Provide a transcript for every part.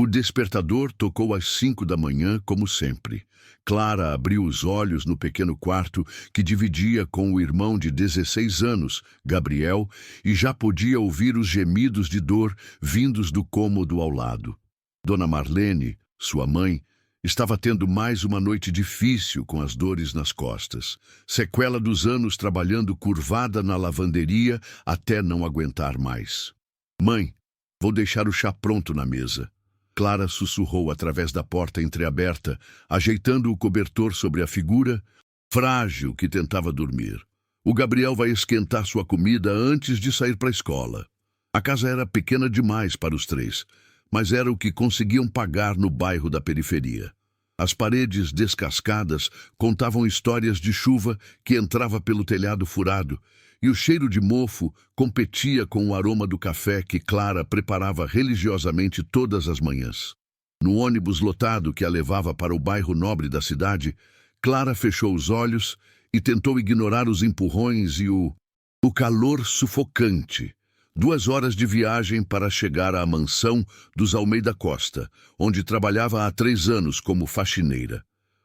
O despertador tocou às 5 da manhã, como sempre. Clara abriu os olhos no pequeno quarto que dividia com o irmão de 16 anos, Gabriel, e já podia ouvir os gemidos de dor vindos do cômodo ao lado. Dona Marlene, sua mãe, estava tendo mais uma noite difícil com as dores nas costas, sequela dos anos trabalhando curvada na lavanderia até não aguentar mais. Mãe, vou deixar o chá pronto na mesa. Clara sussurrou através da porta entreaberta, ajeitando o cobertor sobre a figura frágil que tentava dormir. O Gabriel vai esquentar sua comida antes de sair para a escola. A casa era pequena demais para os três, mas era o que conseguiam pagar no bairro da periferia. As paredes descascadas contavam histórias de chuva que entrava pelo telhado furado, e o cheiro de mofo competia com o aroma do café que Clara preparava religiosamente todas as manhãs. No ônibus lotado que a levava para o bairro nobre da cidade, Clara fechou os olhos e tentou ignorar os empurrões e o calor sufocante. 2 horas de viagem para chegar à mansão dos Almeida Costa, onde trabalhava há 3 anos como faxineira.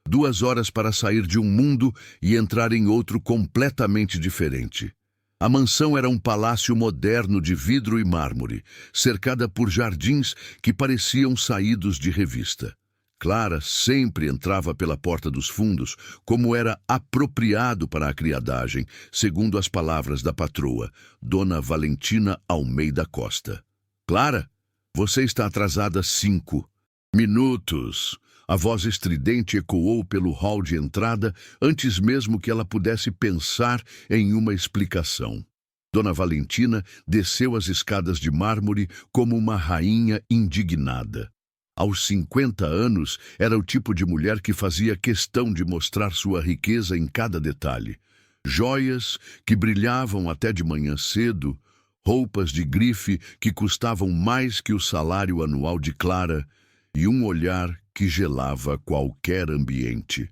2 horas para sair de um mundo e entrar em outro completamente diferente. A mansão era um palácio moderno de vidro e mármore, cercada por jardins que pareciam saídos de revista. Clara sempre entrava pela porta dos fundos, como era apropriado para a criadagem, segundo as palavras da patroa, Dona Valentina Almeida Costa. Clara, você está atrasada 5 minutos. A voz estridente ecoou pelo hall de entrada antes mesmo que ela pudesse pensar em uma explicação. Dona Valentina desceu as escadas de mármore como uma rainha indignada. Aos 50 anos, era o tipo de mulher que fazia questão de mostrar sua riqueza em cada detalhe. Joias que brilhavam até de manhã cedo, roupas de grife que custavam mais que o salário anual de Clara e um olhar que gelava qualquer ambiente.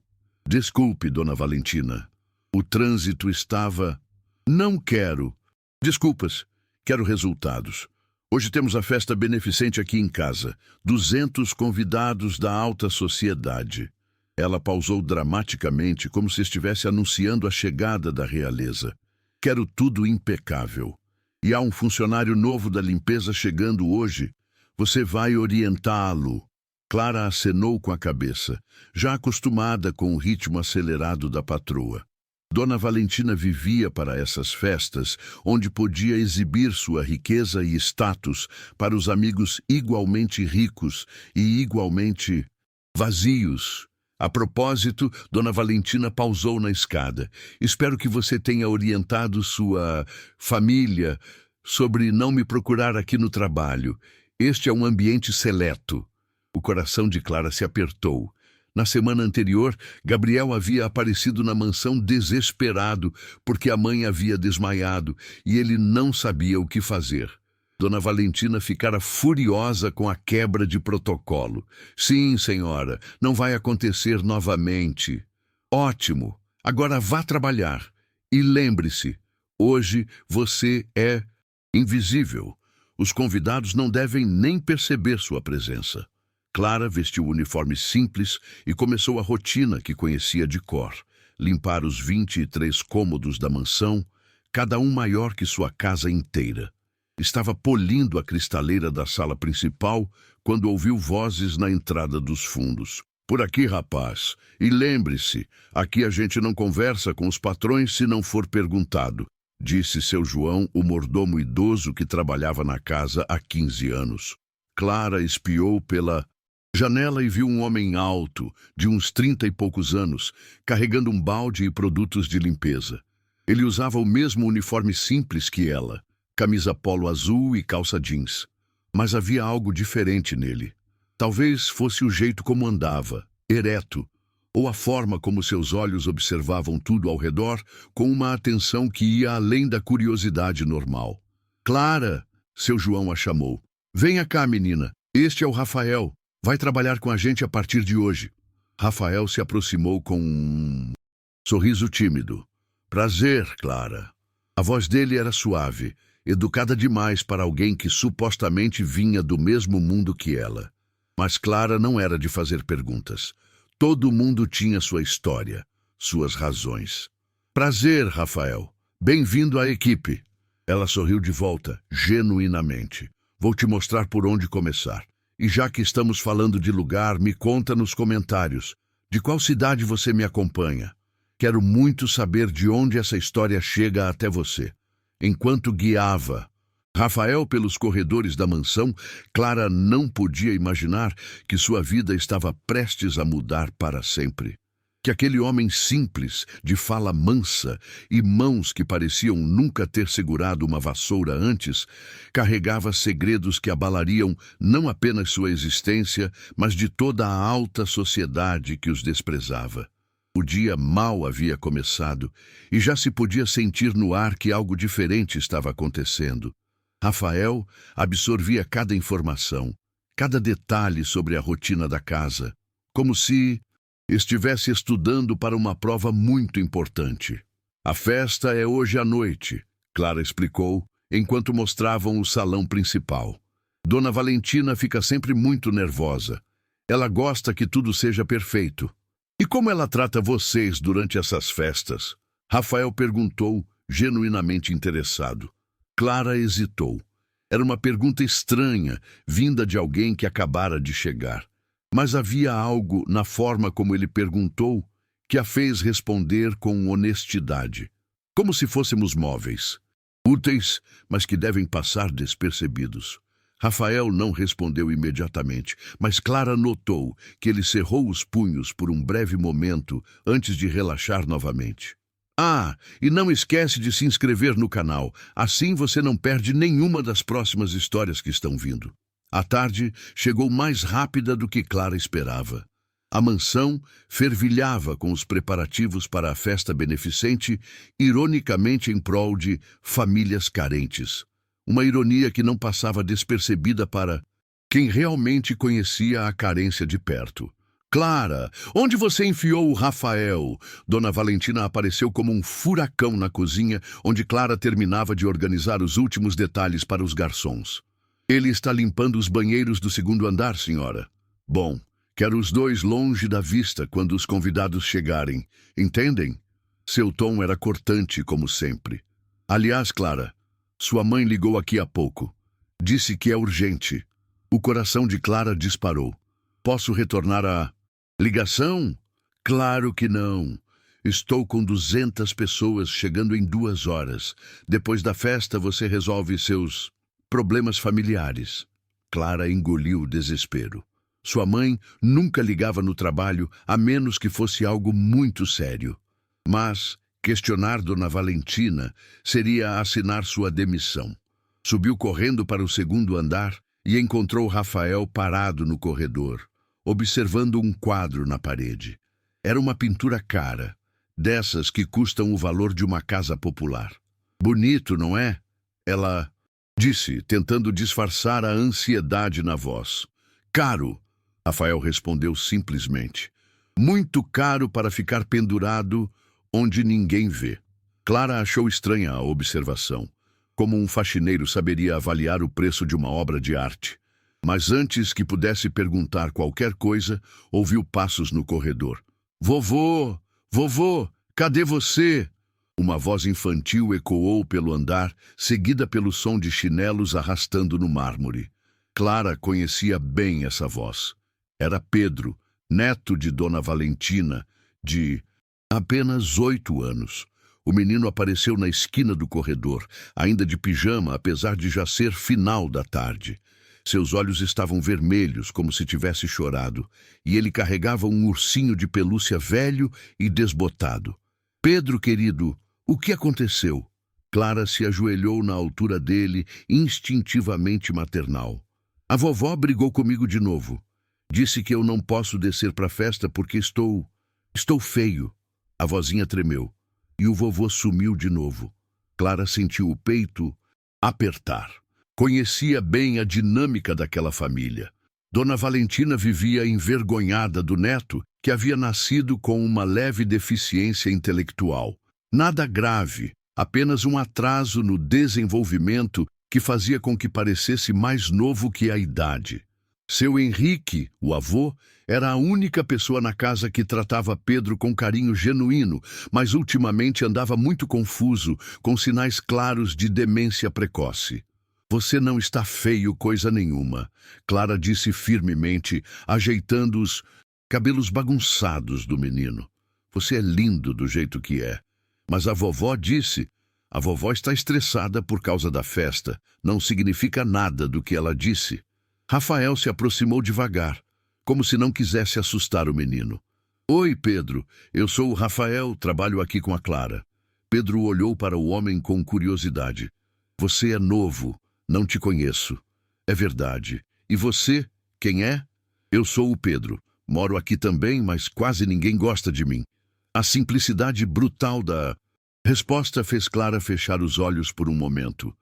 Desculpe, Dona Valentina. O trânsito estava... Não quero. Desculpas. Quero resultados. Hoje temos a festa beneficente aqui em casa. 200 convidados da alta sociedade. Ela pausou dramaticamente, como se estivesse anunciando a chegada da realeza. Quero tudo impecável. E há um funcionário novo da limpeza chegando hoje. Você vai orientá-lo. Clara acenou com a cabeça, já acostumada com o ritmo acelerado da patroa. Dona Valentina vivia para essas festas, onde podia exibir sua riqueza e status para os amigos igualmente ricos e igualmente vazios. A propósito, Dona Valentina pausou na escada. Espero que você tenha orientado sua família sobre não me procurar aqui no trabalho. Este é um ambiente seleto. O coração de Clara se apertou. Na semana anterior, Gabriel havia aparecido na mansão desesperado porque a mãe havia desmaiado e ele não sabia o que fazer. Dona Valentina ficara furiosa com a quebra de protocolo. Sim, senhora, não vai acontecer novamente. Ótimo, agora vá trabalhar. E lembre-se, hoje você é invisível. Os convidados não devem nem perceber sua presença. Clara vestiu o uniforme simples e começou a rotina que conhecia de cor. Limpar os 23 cômodos da mansão, cada um maior que sua casa inteira. Estava polindo a cristaleira da sala principal quando ouviu vozes na entrada dos fundos. Por aqui, rapaz. E lembre-se, aqui a gente não conversa com os patrões se não for perguntado, disse seu João, o mordomo idoso que trabalhava na casa há 15 anos. Clara espiou pela janela e viu um homem alto, de uns 30 e poucos anos, carregando um balde e produtos de limpeza. Ele usava o mesmo uniforme simples que ela, camisa polo azul e calça jeans. Mas havia algo diferente nele. Talvez fosse o jeito como andava, ereto, ou a forma como seus olhos observavam tudo ao redor com uma atenção que ia além da curiosidade normal. Clara, seu João a chamou. Venha cá, menina. Este é o Rafael. Vai trabalhar com a gente a partir de hoje. Rafael se aproximou com um sorriso tímido. Prazer, Clara. A voz dele era suave, educada demais para alguém que supostamente vinha do mesmo mundo que ela. Mas Clara não era de fazer perguntas. Todo mundo tinha sua história, suas razões. Prazer, Rafael. Bem-vindo à equipe. Ela sorriu de volta, genuinamente. Vou te mostrar por onde começar. E já que estamos falando de lugar, me conta nos comentários. De qual cidade você me acompanha? Quero muito saber de onde essa história chega até você. Enquanto guiava Rafael pelos corredores da mansão, Clara não podia imaginar que sua vida estava prestes a mudar para sempre. Que aquele homem simples, de fala mansa e mãos que pareciam nunca ter segurado uma vassoura antes, carregava segredos que abalariam não apenas sua existência, mas de toda a alta sociedade que os desprezava. O dia mal havia começado e já se podia sentir no ar que algo diferente estava acontecendo. Rafael absorvia cada informação, cada detalhe sobre a rotina da casa, como se estivesse estudando para uma prova muito importante. A festa é hoje à noite, Clara explicou, enquanto mostravam o salão principal. Dona Valentina fica sempre muito nervosa. Ela gosta que tudo seja perfeito. E como ela trata vocês durante essas festas? Rafael perguntou, genuinamente interessado. Clara hesitou. Era uma pergunta estranha, vinda de alguém que acabara de chegar. Mas havia algo na forma como ele perguntou que a fez responder com honestidade. Como se fôssemos móveis. Úteis, mas que devem passar despercebidos. Rafael não respondeu imediatamente, mas Clara notou que ele cerrou os punhos por um breve momento antes de relaxar novamente. Ah, e não esquece de se inscrever no canal, assim você não perde nenhuma das próximas histórias que estão vindo. A tarde chegou mais rápida do que Clara esperava. A mansão fervilhava com os preparativos para a festa beneficente, ironicamente em prol de famílias carentes. Uma ironia que não passava despercebida para quem realmente conhecia a carência de perto. Clara, onde você enfiou o Rafael? Dona Valentina apareceu como um furacão na cozinha, onde Clara terminava de organizar os últimos detalhes para os garçons. Ele está limpando os banheiros do segundo andar, senhora. Bom, quero os dois longe da vista quando os convidados chegarem. Entendem? Seu tom era cortante, como sempre. Aliás, Clara, sua mãe ligou aqui há pouco. Disse que é urgente. O coração de Clara disparou. Posso retornar à ligação? Claro que não. Estou com 200 pessoas chegando em 2 horas. Depois da festa você resolve seus problemas familiares. Clara engoliu o desespero. Sua mãe nunca ligava no trabalho, a menos que fosse algo muito sério. Mas questionar Dona Valentina seria assinar sua demissão. Subiu correndo para o segundo andar e encontrou Rafael parado no corredor, observando um quadro na parede. Era uma pintura cara, dessas que custam o valor de uma casa popular. Bonito, não é? Ela disse, tentando disfarçar a ansiedade na voz. Caro, Rafael respondeu simplesmente. Muito caro para ficar pendurado onde ninguém vê. Clara achou estranha a observação, como um faxineiro saberia avaliar o preço de uma obra de arte. Mas antes que pudesse perguntar qualquer coisa, ouviu passos no corredor. Vovô! Vovô! Cadê você? Uma voz infantil ecoou pelo andar, seguida pelo som de chinelos arrastando no mármore. Clara conhecia bem essa voz. Era Pedro, neto de Dona Valentina, de apenas 8 anos. O menino apareceu na esquina do corredor, ainda de pijama, apesar de já ser final da tarde. Seus olhos estavam vermelhos, como se tivesse chorado, e ele carregava um ursinho de pelúcia velho e desbotado. Pedro, querido, o que aconteceu? Clara se ajoelhou na altura dele, instintivamente maternal. A vovó brigou comigo de novo. Disse que eu não posso descer para a festa porque estou feio. A vozinha tremeu, e o vovô sumiu de novo. Clara sentiu o peito apertar. Conhecia bem a dinâmica daquela família. Dona Valentina vivia envergonhada do neto, que havia nascido com uma leve deficiência intelectual. Nada grave, apenas um atraso no desenvolvimento que fazia com que parecesse mais novo que a idade. Seu Henrique, o avô, era a única pessoa na casa que tratava Pedro com carinho genuíno, mas ultimamente andava muito confuso, com sinais claros de demência precoce. Você não está feio coisa nenhuma, Clara disse firmemente, ajeitando os cabelos bagunçados do menino. Você é lindo do jeito que é. Mas a vovó disse... A vovó está estressada por causa da festa. Não significa nada do que ela disse. Rafael se aproximou devagar, como se não quisesse assustar o menino. Oi, Pedro. Eu sou o Rafael, trabalho aqui com a Clara. Pedro olhou para o homem com curiosidade. Você é novo, não te conheço. É verdade. E você, quem é? Eu sou o Pedro. Moro aqui também, mas quase ninguém gosta de mim. A simplicidade brutal da resposta fez Clara fechar os olhos por um momento.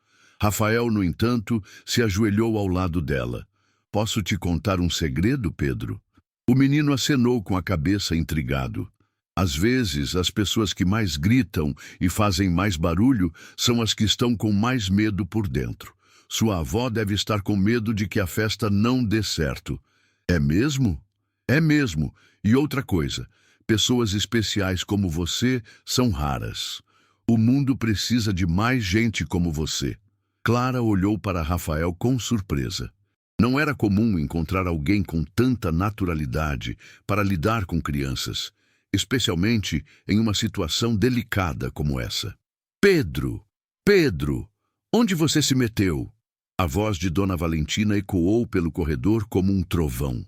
Rafael, no entanto, se ajoelhou ao lado dela. Posso te contar um segredo, Pedro? O menino acenou com a cabeça intrigado. Às vezes, as pessoas que mais gritam e fazem mais barulho são as que estão com mais medo por dentro. Sua avó deve estar com medo de que a festa não dê certo. É mesmo? É mesmo. E outra coisa, pessoas especiais como você são raras. O mundo precisa de mais gente como você. Clara olhou para Rafael com surpresa. Não era comum encontrar alguém com tanta naturalidade para lidar com crianças, especialmente em uma situação delicada como essa. Pedro! Pedro! Onde você se meteu? A voz de Dona Valentina ecoou pelo corredor como um trovão.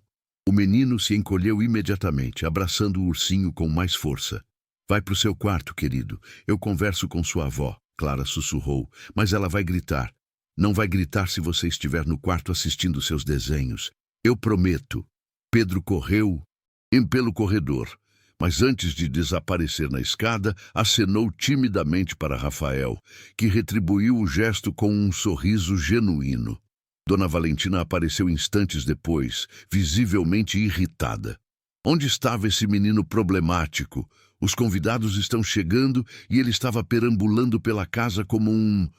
O menino se encolheu imediatamente, abraçando o ursinho com mais força. Vai para o seu quarto, querido. Eu converso com sua avó, Clara sussurrou, mas ela vai gritar. Não vai gritar se você estiver no quarto assistindo seus desenhos. Eu prometo. Pedro correu pelo corredor, mas antes de desaparecer na escada, acenou timidamente para Rafael, que retribuiu o gesto com um sorriso genuíno. Dona Valentina apareceu instantes depois, visivelmente irritada. Onde estava esse menino problemático? Os convidados estão chegando e ele estava perambulando pela casa como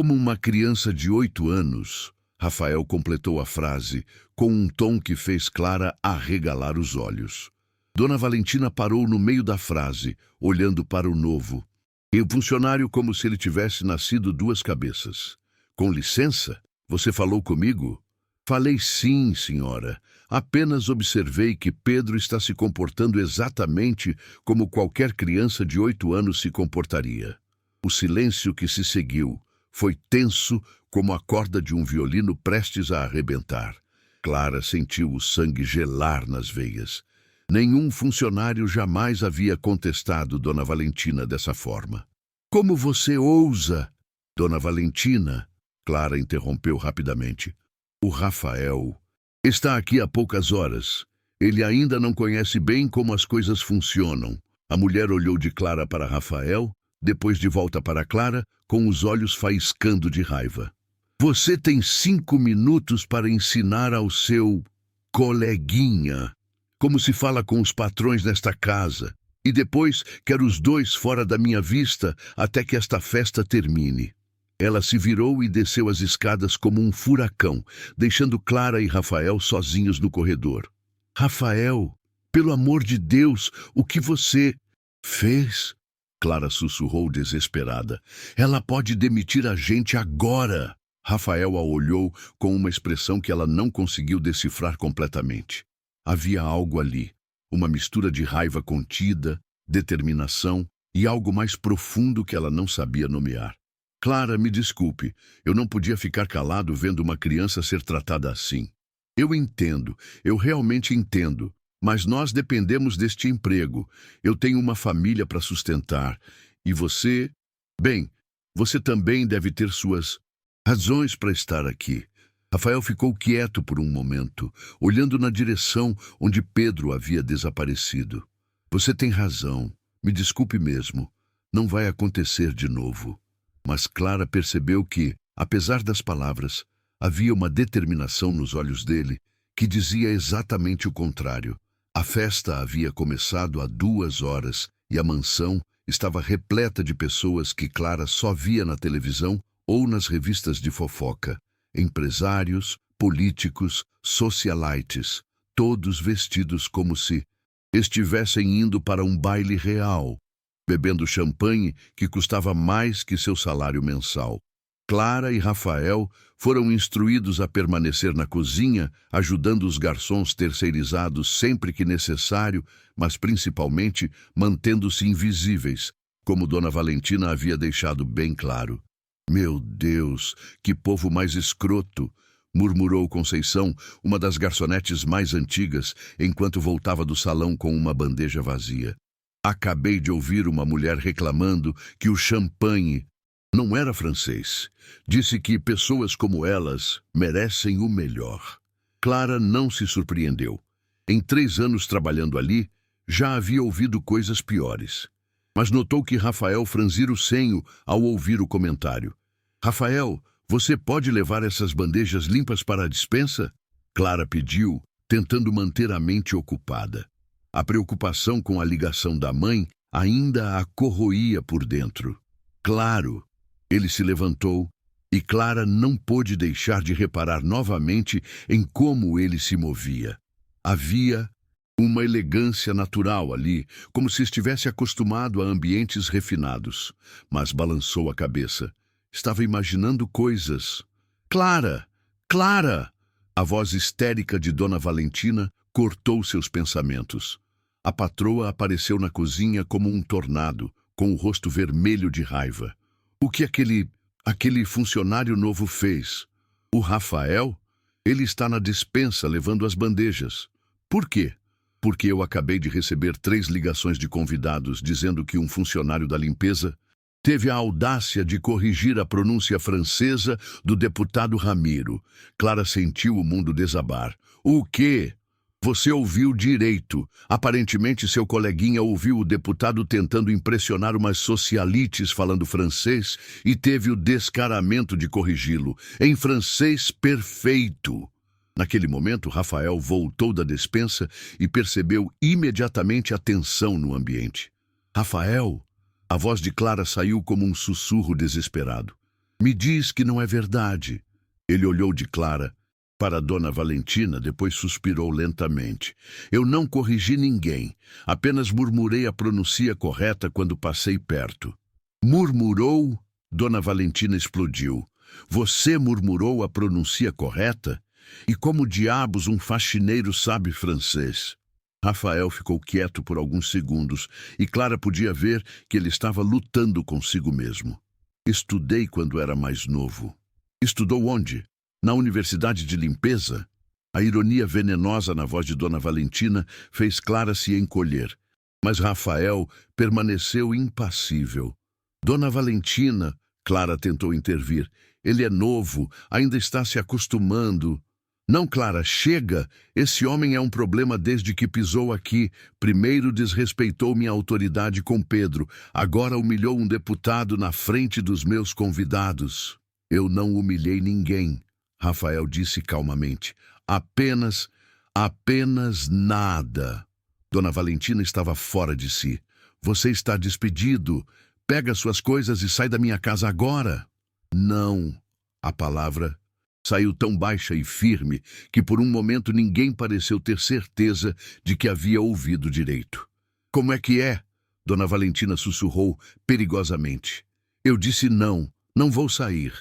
uma criança de 8 anos. Rafael completou a frase, com um tom que fez Clara arregalar os olhos. Dona Valentina parou no meio da frase, olhando para o novo. E o funcionário como se ele tivesse nascido 2 cabeças. Com licença, você falou comigo? Falei sim, senhora. Apenas observei que Pedro está se comportando exatamente como qualquer criança de 8 anos se comportaria. O silêncio que se seguiu foi tenso como a corda de um violino prestes a arrebentar. Clara sentiu o sangue gelar nas veias. Nenhum funcionário jamais havia contestado Dona Valentina dessa forma. Como você ousa? Dona Valentina, Clara interrompeu rapidamente. O Rafael está aqui há poucas horas. Ele ainda não conhece bem como as coisas funcionam. A mulher olhou de Clara para Rafael, depois de volta para Clara, com os olhos faiscando de raiva. Você tem 5 minutos para ensinar ao seu coleguinha como se fala com os patrões nesta casa, e depois quero os 2 fora da minha vista até que esta festa termine. Ela se virou e desceu as escadas como um furacão, deixando Clara e Rafael sozinhos no corredor. Rafael, pelo amor de Deus, o que você fez? Clara sussurrou desesperada. Ela pode demitir a gente agora. Rafael a olhou com uma expressão que ela não conseguiu decifrar completamente. Havia algo ali, uma mistura de raiva contida, determinação e algo mais profundo que ela não sabia nomear. Clara, me desculpe, eu não podia ficar calado vendo uma criança ser tratada assim. Eu entendo, eu realmente entendo, mas nós dependemos deste emprego. Eu tenho uma família para sustentar. E você... Bem, você também deve ter suas razões para estar aqui. Rafael ficou quieto por um momento, olhando na direção onde Pedro havia desaparecido. Você tem razão. Me desculpe mesmo. Não vai acontecer de novo. Mas Clara percebeu que, apesar das palavras, havia uma determinação nos olhos dele que dizia exatamente o contrário. A festa havia começado há 2 horas e a mansão estava repleta de pessoas que Clara só via na televisão ou nas revistas de fofoca. Empresários, políticos, socialites, todos vestidos como se estivessem indo para um baile real, bebendo champanhe que custava mais que seu salário mensal. Clara e Rafael foram instruídos a permanecer na cozinha, ajudando os garçons terceirizados sempre que necessário, mas principalmente mantendo-se invisíveis, como Dona Valentina havia deixado bem claro. Meu Deus, que povo mais escroto! Murmurou Conceição, uma das garçonetes mais antigas, enquanto voltava do salão com uma bandeja vazia. Acabei de ouvir uma mulher reclamando que o champanhe não era francês. Disse que pessoas como elas merecem o melhor. Clara não se surpreendeu. Em 3 anos trabalhando ali, já havia ouvido coisas piores. Mas notou que Rafael franzira o senho ao ouvir o comentário. Rafael, você pode levar essas bandejas limpas para a despensa? Clara pediu, tentando manter a mente ocupada. A preocupação com a ligação da mãe ainda a corroía por dentro. Claro, ele se levantou e Clara não pôde deixar de reparar novamente em como ele se movia. Havia uma elegância natural ali, como se estivesse acostumado a ambientes refinados, mas balançou a cabeça. Estava imaginando coisas. Clara! Clara! A voz histérica de Dona Valentina cortou seus pensamentos. A patroa apareceu na cozinha como um tornado, com o rosto vermelho de raiva. O que aquele funcionário novo fez? O Rafael? Ele está na despensa levando as bandejas. Por quê? Porque eu acabei de receber 3 ligações de convidados dizendo que um funcionário da limpeza teve a audácia de corrigir a pronúncia francesa do deputado Ramiro. Clara sentiu o mundo desabar. O quê? Você ouviu direito. Aparentemente seu coleguinha ouviu o deputado tentando impressionar umas socialites falando francês e teve o descaramento de corrigi-lo, em francês perfeito. Naquele momento, Rafael voltou da despensa e percebeu imediatamente a tensão no ambiente. Rafael? A voz de Clara saiu como um sussurro desesperado. Me diz que não é verdade. Ele olhou de Clara para Dona Valentina, depois suspirou lentamente. Eu não corrigi ninguém, apenas murmurei a pronúncia correta quando passei perto. Murmurou? Dona Valentina explodiu. Você murmurou a pronúncia correta? E como diabos um faxineiro sabe francês? Rafael ficou quieto por alguns segundos e Clara podia ver que ele estava lutando consigo mesmo. Estudei quando era mais novo. Estudou onde? Na Universidade de Limpeza? A ironia venenosa na voz de Dona Valentina fez Clara se encolher, mas Rafael permaneceu impassível. Dona Valentina, Clara tentou intervir. Ele é novo, ainda está se acostumando. Não, Clara, chega! Esse homem é um problema desde que pisou aqui. Primeiro desrespeitou minha autoridade com Pedro, agora humilhou um deputado na frente dos meus convidados. Eu não humilhei ninguém, Rafael disse calmamente. Apenas nada. Dona Valentina estava fora de si. Você está despedido. Pega suas coisas e sai da minha casa agora. Não. A palavra saiu tão baixa e firme que por um momento ninguém pareceu ter certeza de que havia ouvido direito. Como é que é? Dona Valentina sussurrou perigosamente. Eu disse não, não vou sair.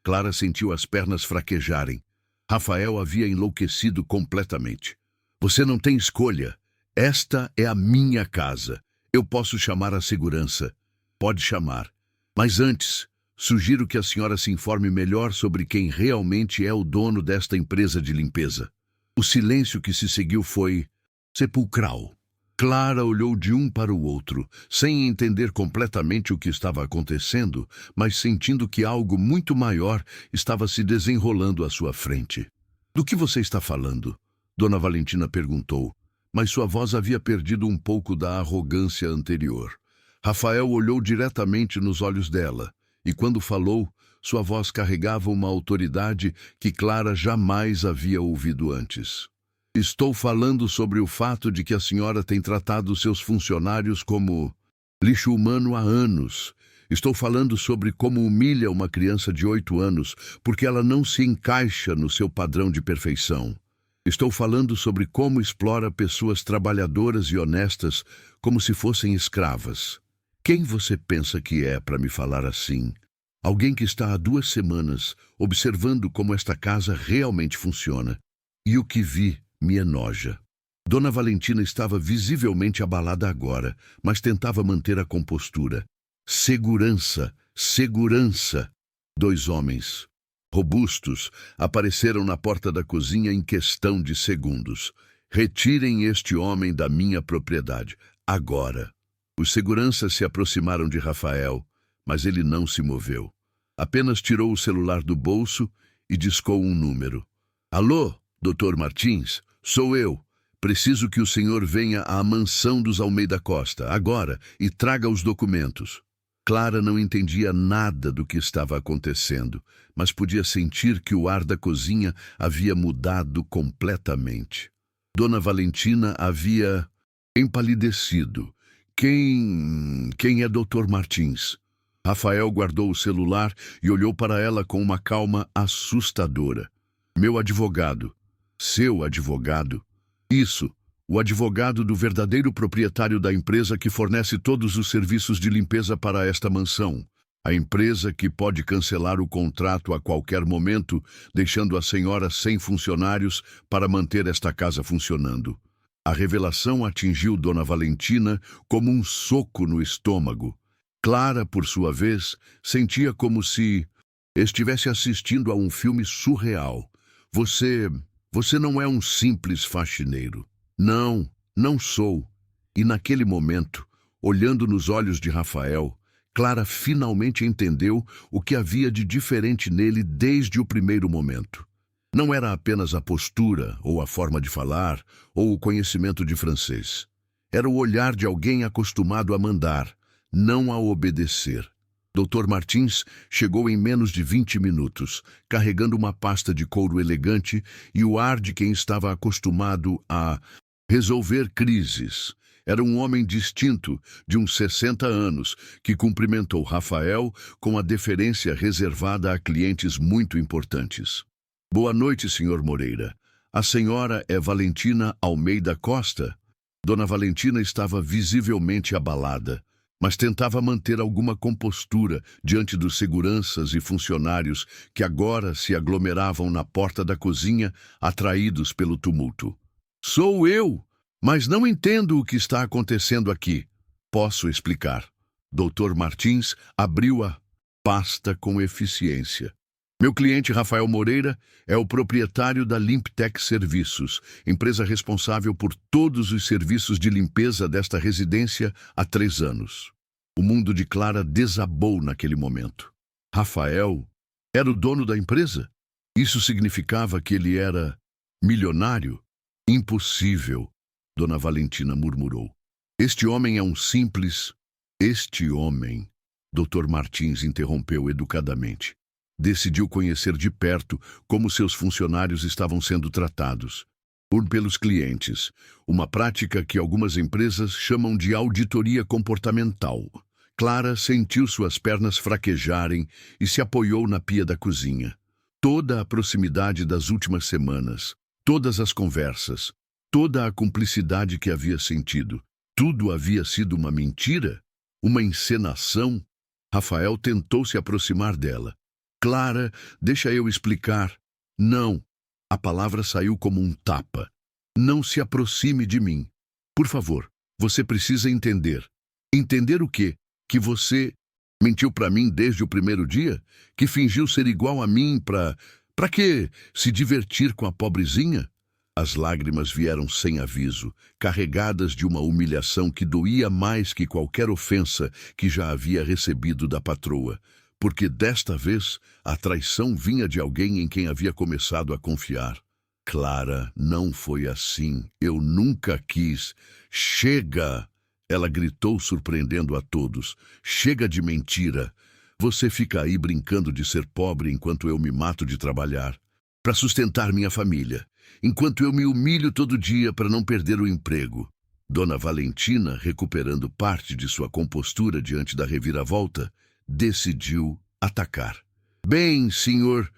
Clara sentiu as pernas fraquejarem. Rafael havia enlouquecido completamente. Você não tem escolha. Esta é a minha casa. Eu posso chamar a segurança. Pode chamar. Mas antes, sugiro que a senhora se informe melhor sobre quem realmente é o dono desta empresa de limpeza. O silêncio que se seguiu foi sepulcral. Clara olhou de um para o outro, sem entender completamente o que estava acontecendo, mas sentindo que algo muito maior estava se desenrolando à sua frente. Do que você está falando? Dona Valentina perguntou, mas sua voz havia perdido um pouco da arrogância anterior. Rafael olhou diretamente nos olhos dela, e quando falou, sua voz carregava uma autoridade que Clara jamais havia ouvido antes. Estou falando sobre o fato de que a senhora tem tratado seus funcionários como lixo humano há anos. Estou falando sobre como humilha uma criança de 8 anos porque ela não se encaixa no seu padrão de perfeição. Estou falando sobre como explora pessoas trabalhadoras e honestas como se fossem escravas. Quem você pensa que é para me falar assim? Alguém que está há 2 semanas observando como esta casa realmente funciona. E o que vi me enoja. Dona Valentina estava visivelmente abalada agora, mas tentava manter a compostura. Segurança, segurança! 2 homens robustos apareceram na porta da cozinha em questão de segundos. Retirem este homem da minha propriedade, agora. Os seguranças se aproximaram de Rafael, mas ele não se moveu. Apenas tirou o celular do bolso e discou um número. Alô, Dr. Martins? Sou eu. Preciso que o senhor venha à mansão dos Almeida Costa, agora, e traga os documentos. Clara não entendia nada do que estava acontecendo, mas podia sentir que o ar da cozinha havia mudado completamente. Dona Valentina havia empalidecido. Quem é Dr. Martins? Rafael guardou o celular e olhou para ela com uma calma assustadora. Meu advogado. Seu advogado? Isso. O advogado do verdadeiro proprietário da empresa que fornece todos os serviços de limpeza para esta mansão. A empresa que pode cancelar o contrato a qualquer momento, deixando a senhora sem funcionários para manter esta casa funcionando. A revelação atingiu Dona Valentina como um soco no estômago. Clara, por sua vez, sentia como se estivesse assistindo a um filme surreal. Você não é um simples faxineiro. Não, não sou. E naquele momento, olhando nos olhos de Rafael, Clara finalmente entendeu o que havia de diferente nele desde o primeiro momento. Não era apenas a postura, ou a forma de falar, ou o conhecimento de francês. Era o olhar de alguém acostumado a mandar, não a obedecer. Dr. Martins chegou em menos de 20 minutos, carregando uma pasta de couro elegante e o ar de quem estava acostumado a resolver crises. Era um homem distinto, de uns 60 anos, que cumprimentou Rafael com a deferência reservada a clientes muito importantes. Boa noite, Sr. Moreira. A senhora é Valentina Almeida Costa? Dona Valentina estava visivelmente abalada, mas tentava manter alguma compostura diante dos seguranças e funcionários que agora se aglomeravam na porta da cozinha, atraídos pelo tumulto. Sou eu, mas não entendo o que está acontecendo aqui. Posso explicar. Dr. Martins abriu a pasta com eficiência. Meu cliente Rafael Moreira é o proprietário da Limptec Serviços, empresa responsável por todos os serviços de limpeza desta residência há 3 anos. O mundo de Clara desabou naquele momento. Rafael era o dono da empresa? Isso significava que ele era milionário? Impossível, Dona Valentina murmurou. Este homem é um simples... Este homem, Dr. Martins interrompeu educadamente. Decidiu conhecer de perto como seus funcionários estavam sendo tratados. Pelos clientes, uma prática que algumas empresas chamam de auditoria comportamental. Clara sentiu suas pernas fraquejarem e se apoiou na pia da cozinha. Toda a proximidade das últimas semanas, todas as conversas, toda a cumplicidade que havia sentido, tudo havia sido uma mentira? Uma encenação? Rafael tentou se aproximar dela. Clara, deixa eu explicar. Não. A palavra saiu como um tapa. Não se aproxime de mim. Por favor, você precisa entender. Entender o quê? Que você mentiu para mim desde o primeiro dia? Que fingiu ser igual a mim para quê? Se divertir com a pobrezinha? As lágrimas vieram sem aviso, carregadas de uma humilhação que doía mais que qualquer ofensa que já havia recebido da patroa, porque desta vez a traição vinha de alguém em quem havia começado a confiar. Clara, não foi assim. Eu nunca quis. Chega! Ela gritou, surpreendendo a todos. Chega de mentira. Você fica aí brincando de ser pobre enquanto eu me mato de trabalhar, para sustentar minha família, enquanto eu me humilho todo dia para não perder o emprego. Dona Valentina, recuperando parte de sua compostura diante da reviravolta, decidiu atacar. Bem, senhor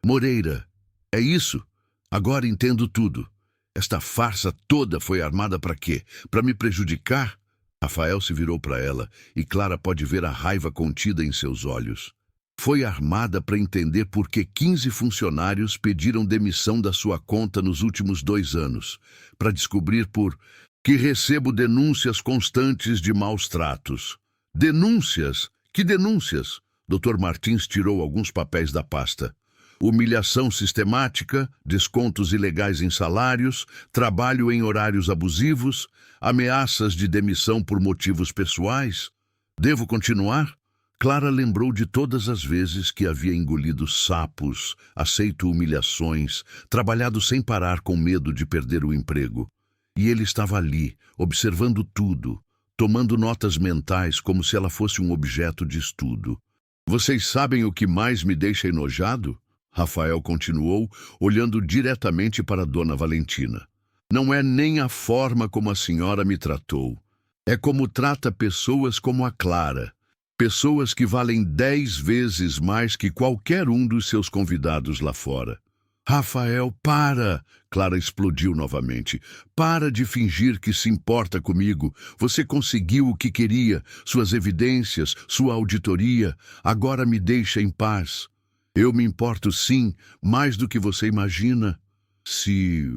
Moreira, é isso? Agora entendo tudo. Esta farsa toda foi armada para quê? Para me prejudicar? Rafael se virou para ela e Clara pode ver a raiva contida em seus olhos. Foi armada para entender por que 15 funcionários pediram demissão da sua conta nos últimos 2 anos. Para descobrir por que recebo denúncias constantes de maus tratos. Denúncias? Que denúncias? Dr. Martins tirou alguns papéis da pasta. Humilhação sistemática, descontos ilegais em salários, trabalho em horários abusivos, ameaças de demissão por motivos pessoais. Devo continuar? Clara lembrou de todas as vezes que havia engolido sapos, aceito humilhações, trabalhado sem parar com medo de perder o emprego. E ele estava ali, observando tudo, tomando notas mentais como se ela fosse um objeto de estudo. Vocês sabem o que mais me deixa enojado? Rafael continuou, olhando diretamente para Dona Valentina. Não é nem a forma como a senhora me tratou. É como trata pessoas como a Clara. Pessoas que valem 10 vezes mais que qualquer um dos seus convidados lá fora. Rafael, para! Clara explodiu novamente. Para de fingir que se importa comigo. Você conseguiu o que queria, suas evidências, sua auditoria. Agora me deixa em paz. Eu me importo sim, mais do que você imagina. Se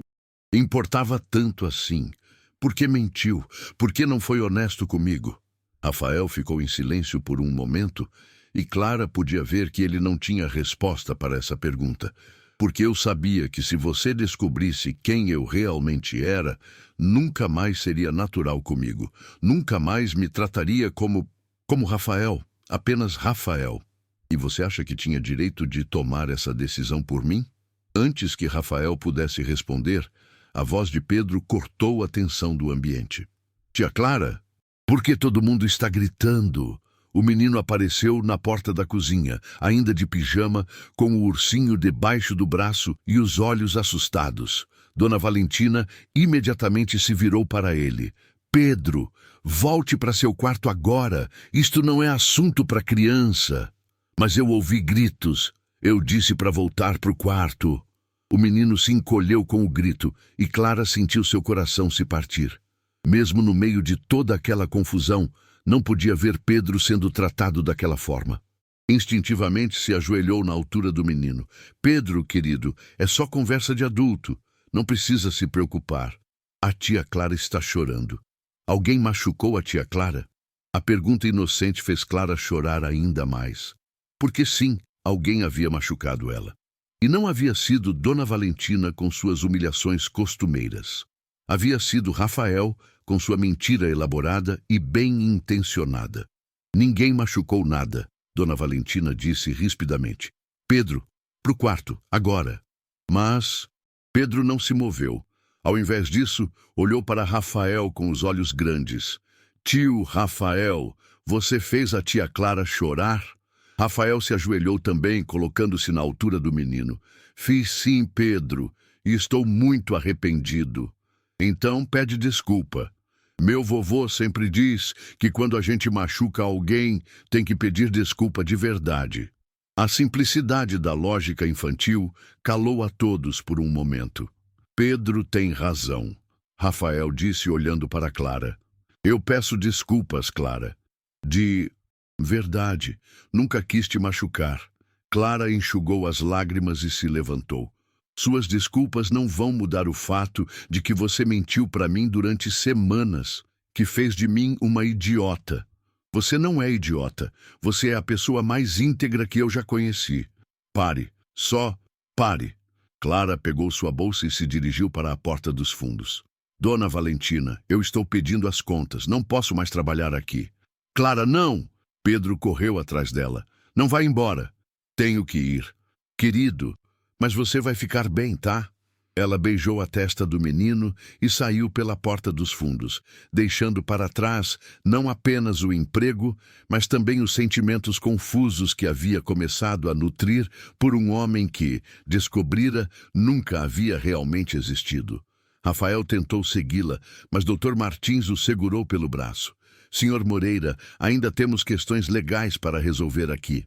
importava tanto assim, por que mentiu? Por que não foi honesto comigo? Rafael ficou em silêncio por um momento e Clara podia ver que ele não tinha resposta para essa pergunta. Porque eu sabia que se você descobrisse quem eu realmente era, nunca mais seria natural comigo. Nunca mais me trataria como Rafael, apenas Rafael. E você acha que tinha direito de tomar essa decisão por mim? Antes que Rafael pudesse responder, a voz de Pedro cortou a tensão do ambiente. Tia Clara, por que todo mundo está gritando? O menino apareceu na porta da cozinha, ainda de pijama, com o ursinho debaixo do braço e os olhos assustados. Dona Valentina imediatamente se virou para ele. Pedro, volte para seu quarto agora. Isto não é assunto para criança. Mas eu ouvi gritos. Eu disse para voltar para o quarto. O menino se encolheu com o grito e Clara sentiu seu coração se partir. Mesmo no meio de toda aquela confusão, não podia ver Pedro sendo tratado daquela forma. Instintivamente se ajoelhou na altura do menino. Pedro, querido, é só conversa de adulto. Não precisa se preocupar. A tia Clara está chorando. Alguém machucou a tia Clara? A pergunta inocente fez Clara chorar ainda mais. Porque sim, alguém havia machucado ela. E não havia sido Dona Valentina com suas humilhações costumeiras. Havia sido Rafael com sua mentira elaborada e bem-intencionada. Ninguém machucou nada, Dona Valentina disse rispidamente. Pedro, pro quarto, agora. Mas Pedro não se moveu. Ao invés disso, olhou para Rafael com os olhos grandes. Tio Rafael, você fez a tia Clara chorar? Rafael se ajoelhou também, colocando-se na altura do menino. Fiz sim, Pedro, e estou muito arrependido. Então pede desculpa. Meu vovô sempre diz que quando a gente machuca alguém, tem que pedir desculpa de verdade. A simplicidade da lógica infantil calou a todos por um momento. Pedro tem razão, Rafael disse olhando para Clara. Eu peço desculpas, Clara. De verdade, nunca quis te machucar. Clara enxugou as lágrimas e se levantou. Suas desculpas não vão mudar o fato de que você mentiu para mim durante semanas, que fez de mim uma idiota. Você não é idiota. Você é a pessoa mais íntegra que eu já conheci. Pare. Só pare. Clara pegou sua bolsa e se dirigiu para a porta dos fundos. Dona Valentina, eu estou pedindo as contas. Não posso mais trabalhar aqui. Clara, não! Pedro correu atrás dela. Não vá embora. Tenho que ir. Querido, mas você vai ficar bem, tá? Ela beijou a testa do menino e saiu pela porta dos fundos, deixando para trás não apenas o emprego, mas também os sentimentos confusos que havia começado a nutrir por um homem que, descobrira, nunca havia realmente existido. Rafael tentou segui-la, mas Dr. Martins o segurou pelo braço. Senhor Moreira, ainda temos questões legais para resolver aqui.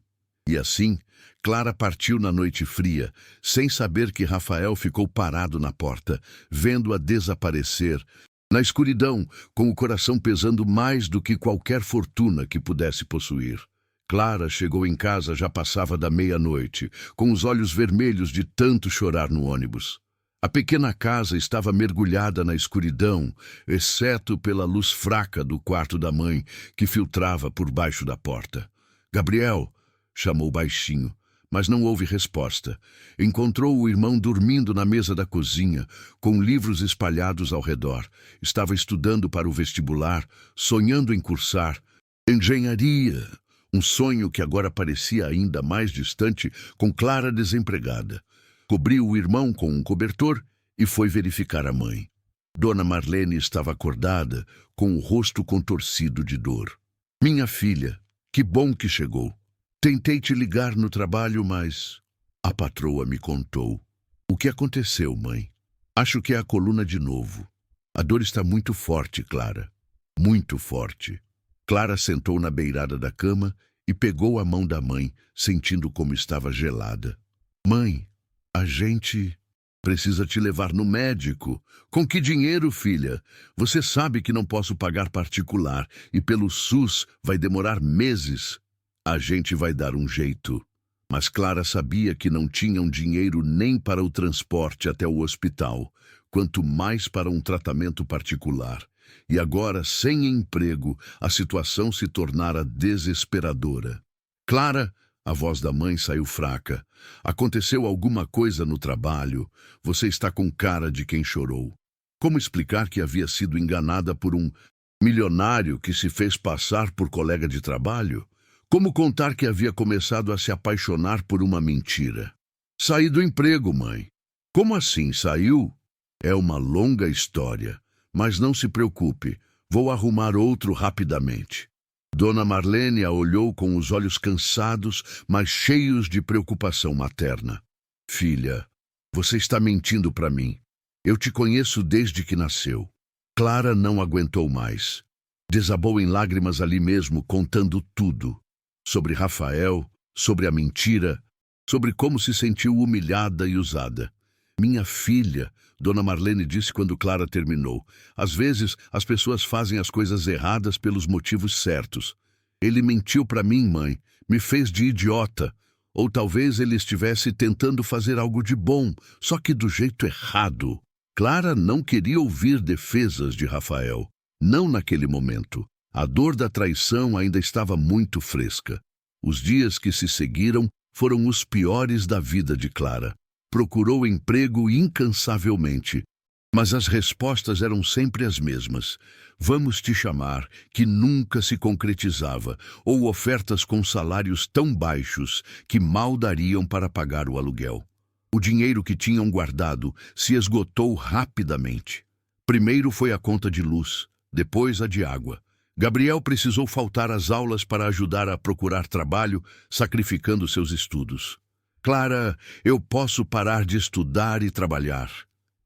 E assim, Clara partiu na noite fria, sem saber que Rafael ficou parado na porta, vendo-a desaparecer, na escuridão, com o coração pesando mais do que qualquer fortuna que pudesse possuir. Clara chegou em casa já passava da meia-noite, com os olhos vermelhos de tanto chorar no ônibus. A pequena casa estava mergulhada na escuridão, exceto pela luz fraca do quarto da mãe, que filtrava por baixo da porta. "Gabriel", chamou baixinho, mas não houve resposta. Encontrou o irmão dormindo na mesa da cozinha, com livros espalhados ao redor. Estava estudando para o vestibular, sonhando em cursar engenharia. Um sonho que agora parecia ainda mais distante, com Clara desempregada. Cobriu o irmão com um cobertor e foi verificar a mãe. Dona Marlene estava acordada, com o rosto contorcido de dor. "Minha filha, que bom que chegou. Tentei te ligar no trabalho, mas a patroa me contou." "O que aconteceu, mãe?" "Acho que é a coluna de novo. A dor está muito forte, Clara. Muito forte." Clara sentou na beirada da cama e pegou a mão da mãe, sentindo como estava gelada. "Mãe, a gente precisa te levar no médico." "Com que dinheiro, filha? Você sabe que não posso pagar particular e pelo SUS vai demorar meses." "A gente vai dar um jeito." Mas Clara sabia que não tinham dinheiro nem para o transporte até o hospital, quanto mais para um tratamento particular. E agora, sem emprego, a situação se tornara desesperadora. "Clara", a voz da mãe saiu fraca. "Aconteceu alguma coisa no trabalho. Você está com cara de quem chorou." Como explicar que havia sido enganada por um milionário que se fez passar por colega de trabalho? Como contar que havia começado a se apaixonar por uma mentira? "Saí do emprego, mãe." "Como assim saiu?" "É uma longa história, mas não se preocupe, vou arrumar outro rapidamente." Dona Marlene a olhou com os olhos cansados, mas cheios de preocupação materna. "Filha, você está mentindo para mim. Eu te conheço desde que nasceu." Clara não aguentou mais. Desabou em lágrimas ali mesmo, contando tudo. Sobre Rafael, sobre a mentira, sobre como se sentiu humilhada e usada. "Minha filha", Dona Marlene disse quando Clara terminou, "às vezes as pessoas fazem as coisas erradas pelos motivos certos. Ele mentiu para mim, mãe, me fez de idiota. Ou talvez ele estivesse tentando fazer algo de bom, só que do jeito errado." Clara não queria ouvir defesas de Rafael. Não naquele momento. A dor da traição ainda estava muito fresca. Os dias que se seguiram foram os piores da vida de Clara. Procurou emprego incansavelmente, mas as respostas eram sempre as mesmas. "Vamos te chamar", que nunca se concretizava, ou ofertas com salários tão baixos que mal dariam para pagar o aluguel. O dinheiro que tinham guardado se esgotou rapidamente. Primeiro foi a conta de luz, depois a de água. Gabriel precisou faltar às aulas para ajudar a procurar trabalho, sacrificando seus estudos. "Clara, eu posso parar de estudar e trabalhar",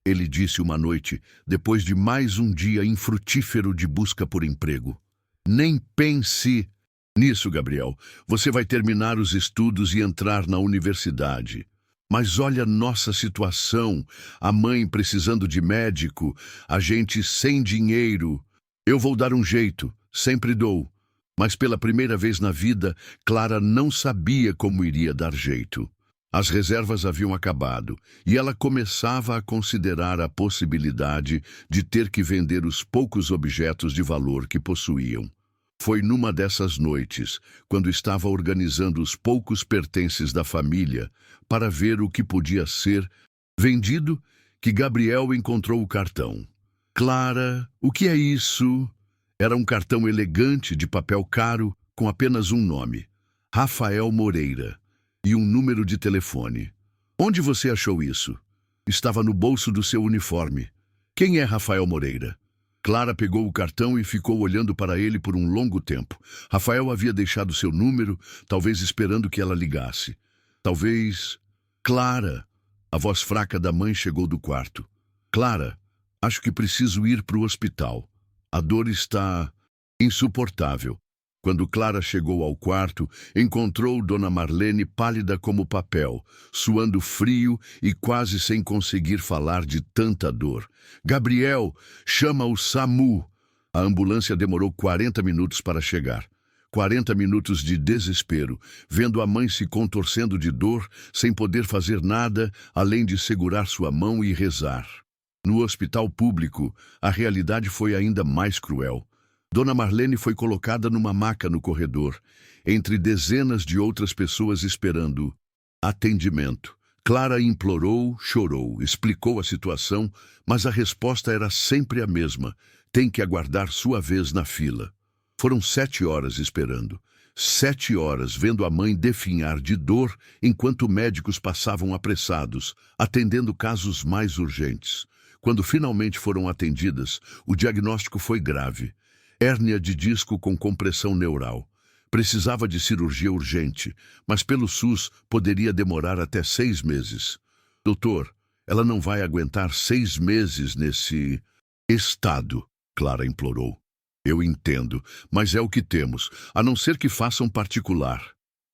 ele disse uma noite, depois de mais um dia infrutífero de busca por emprego. "Nem pense nisso, Gabriel. Você vai terminar os estudos e entrar na universidade. Mas olha nossa situação, a mãe precisando de médico, a gente sem dinheiro. Eu vou dar um jeito, sempre dou." Mas pela primeira vez na vida, Clara não sabia como iria dar jeito. As reservas haviam acabado e ela começava a considerar a possibilidade de ter que vender os poucos objetos de valor que possuíam. Foi numa dessas noites, quando estava organizando os poucos pertences da família para ver o que podia ser vendido, que Gabriel encontrou o cartão. "Clara, o que é isso?" Era um cartão elegante de papel caro com apenas um nome: Rafael Moreira. E um número de telefone. "Onde você achou isso?" "Estava no bolso do seu uniforme." "Quem é Rafael Moreira?" Clara pegou o cartão e ficou olhando para ele por um longo tempo. Rafael havia deixado seu número, talvez esperando que ela ligasse. Talvez... "Clara!" A voz fraca da mãe chegou do quarto. "Clara, acho que preciso ir para o hospital. A dor está Insuportável. Quando Clara chegou ao quarto, encontrou Dona Marlene pálida como papel, suando frio e quase sem conseguir falar de tanta dor. Gabriel, chama o SAMU! A ambulância demorou 40 minutos para chegar. 40 minutos de desespero, vendo a mãe se contorcendo de dor, sem poder fazer nada, além de segurar sua mão e rezar. No hospital público, a realidade foi ainda mais cruel. Dona Marlene foi colocada numa maca no corredor, entre dezenas de outras pessoas esperando atendimento. Clara implorou, chorou, explicou a situação, mas a resposta era sempre a mesma: tem que aguardar sua vez na fila. Foram 7 horas esperando. 7 horas vendo a mãe definhar de dor, enquanto médicos passavam apressados, atendendo casos mais urgentes. Quando finalmente foram atendidas, o diagnóstico foi grave. Hérnia de disco com compressão neural. Precisava de cirurgia urgente, mas pelo SUS poderia demorar até 6 meses. Doutor, ela não vai aguentar 6 meses nesse estado, Clara implorou. Eu entendo, mas é o que temos, a não ser que façam particular.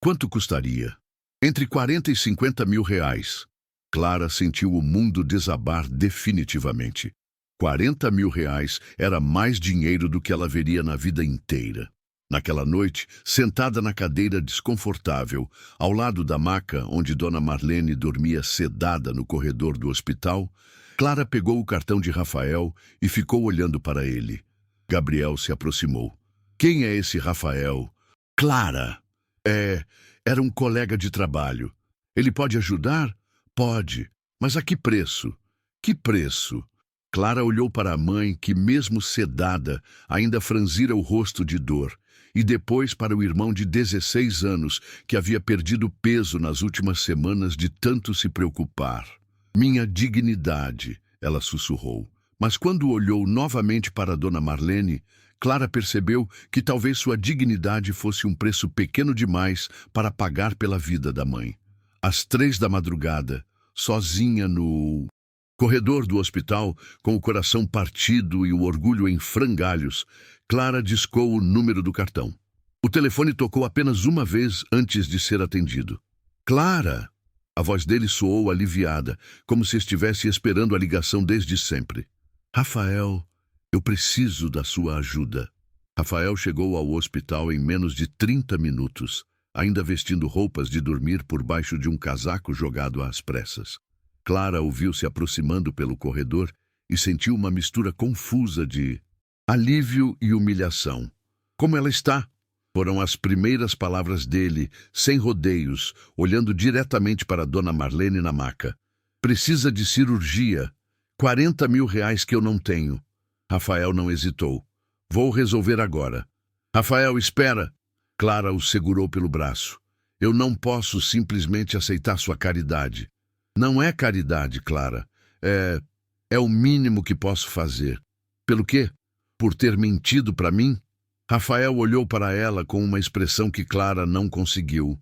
Quanto custaria? Entre 40 e 50 mil reais. Clara sentiu o mundo desabar definitivamente. 40 mil reais era mais dinheiro do que ela veria na vida inteira. Naquela noite, sentada na cadeira desconfortável, ao lado da maca onde Dona Marlene dormia sedada no corredor do hospital, Clara pegou o cartão de Rafael e ficou olhando para ele. Gabriel se aproximou. Quem é esse Rafael? Clara! Era um colega de trabalho. Ele pode ajudar? Pode. Mas a que preço? Que preço? Clara olhou para a mãe, que mesmo sedada, ainda franzira o rosto de dor, e depois para o irmão de 16 anos, que havia perdido peso nas últimas semanas de tanto se preocupar. Minha dignidade, ela sussurrou. Mas quando olhou novamente para Dona Marlene, Clara percebeu que talvez sua dignidade fosse um preço pequeno demais para pagar pela vida da mãe. Às 3 da madrugada, sozinha no corredor do hospital, com o coração partido e o orgulho em frangalhos, Clara discou o número do cartão. O telefone tocou apenas uma vez antes de ser atendido. Clara! A voz dele soou aliviada, como se estivesse esperando a ligação desde sempre. Rafael, eu preciso da sua ajuda. Rafael chegou ao hospital em menos de 30 minutos, ainda vestindo roupas de dormir por baixo de um casaco jogado às pressas. Clara o viu se aproximando pelo corredor e sentiu uma mistura confusa de alívio e humilhação. Como ela está? Foram as primeiras palavras dele, sem rodeios, olhando diretamente para Dona Marlene na maca. Precisa de cirurgia. 40 mil reais que eu não tenho. Rafael não hesitou. Vou resolver agora. Rafael, espera! Clara o segurou pelo braço. Eu não posso simplesmente aceitar sua caridade. Não é caridade, Clara. É o mínimo que posso fazer. Pelo quê? Por ter mentido para mim? Rafael olhou para ela com uma expressão que Clara não conseguiu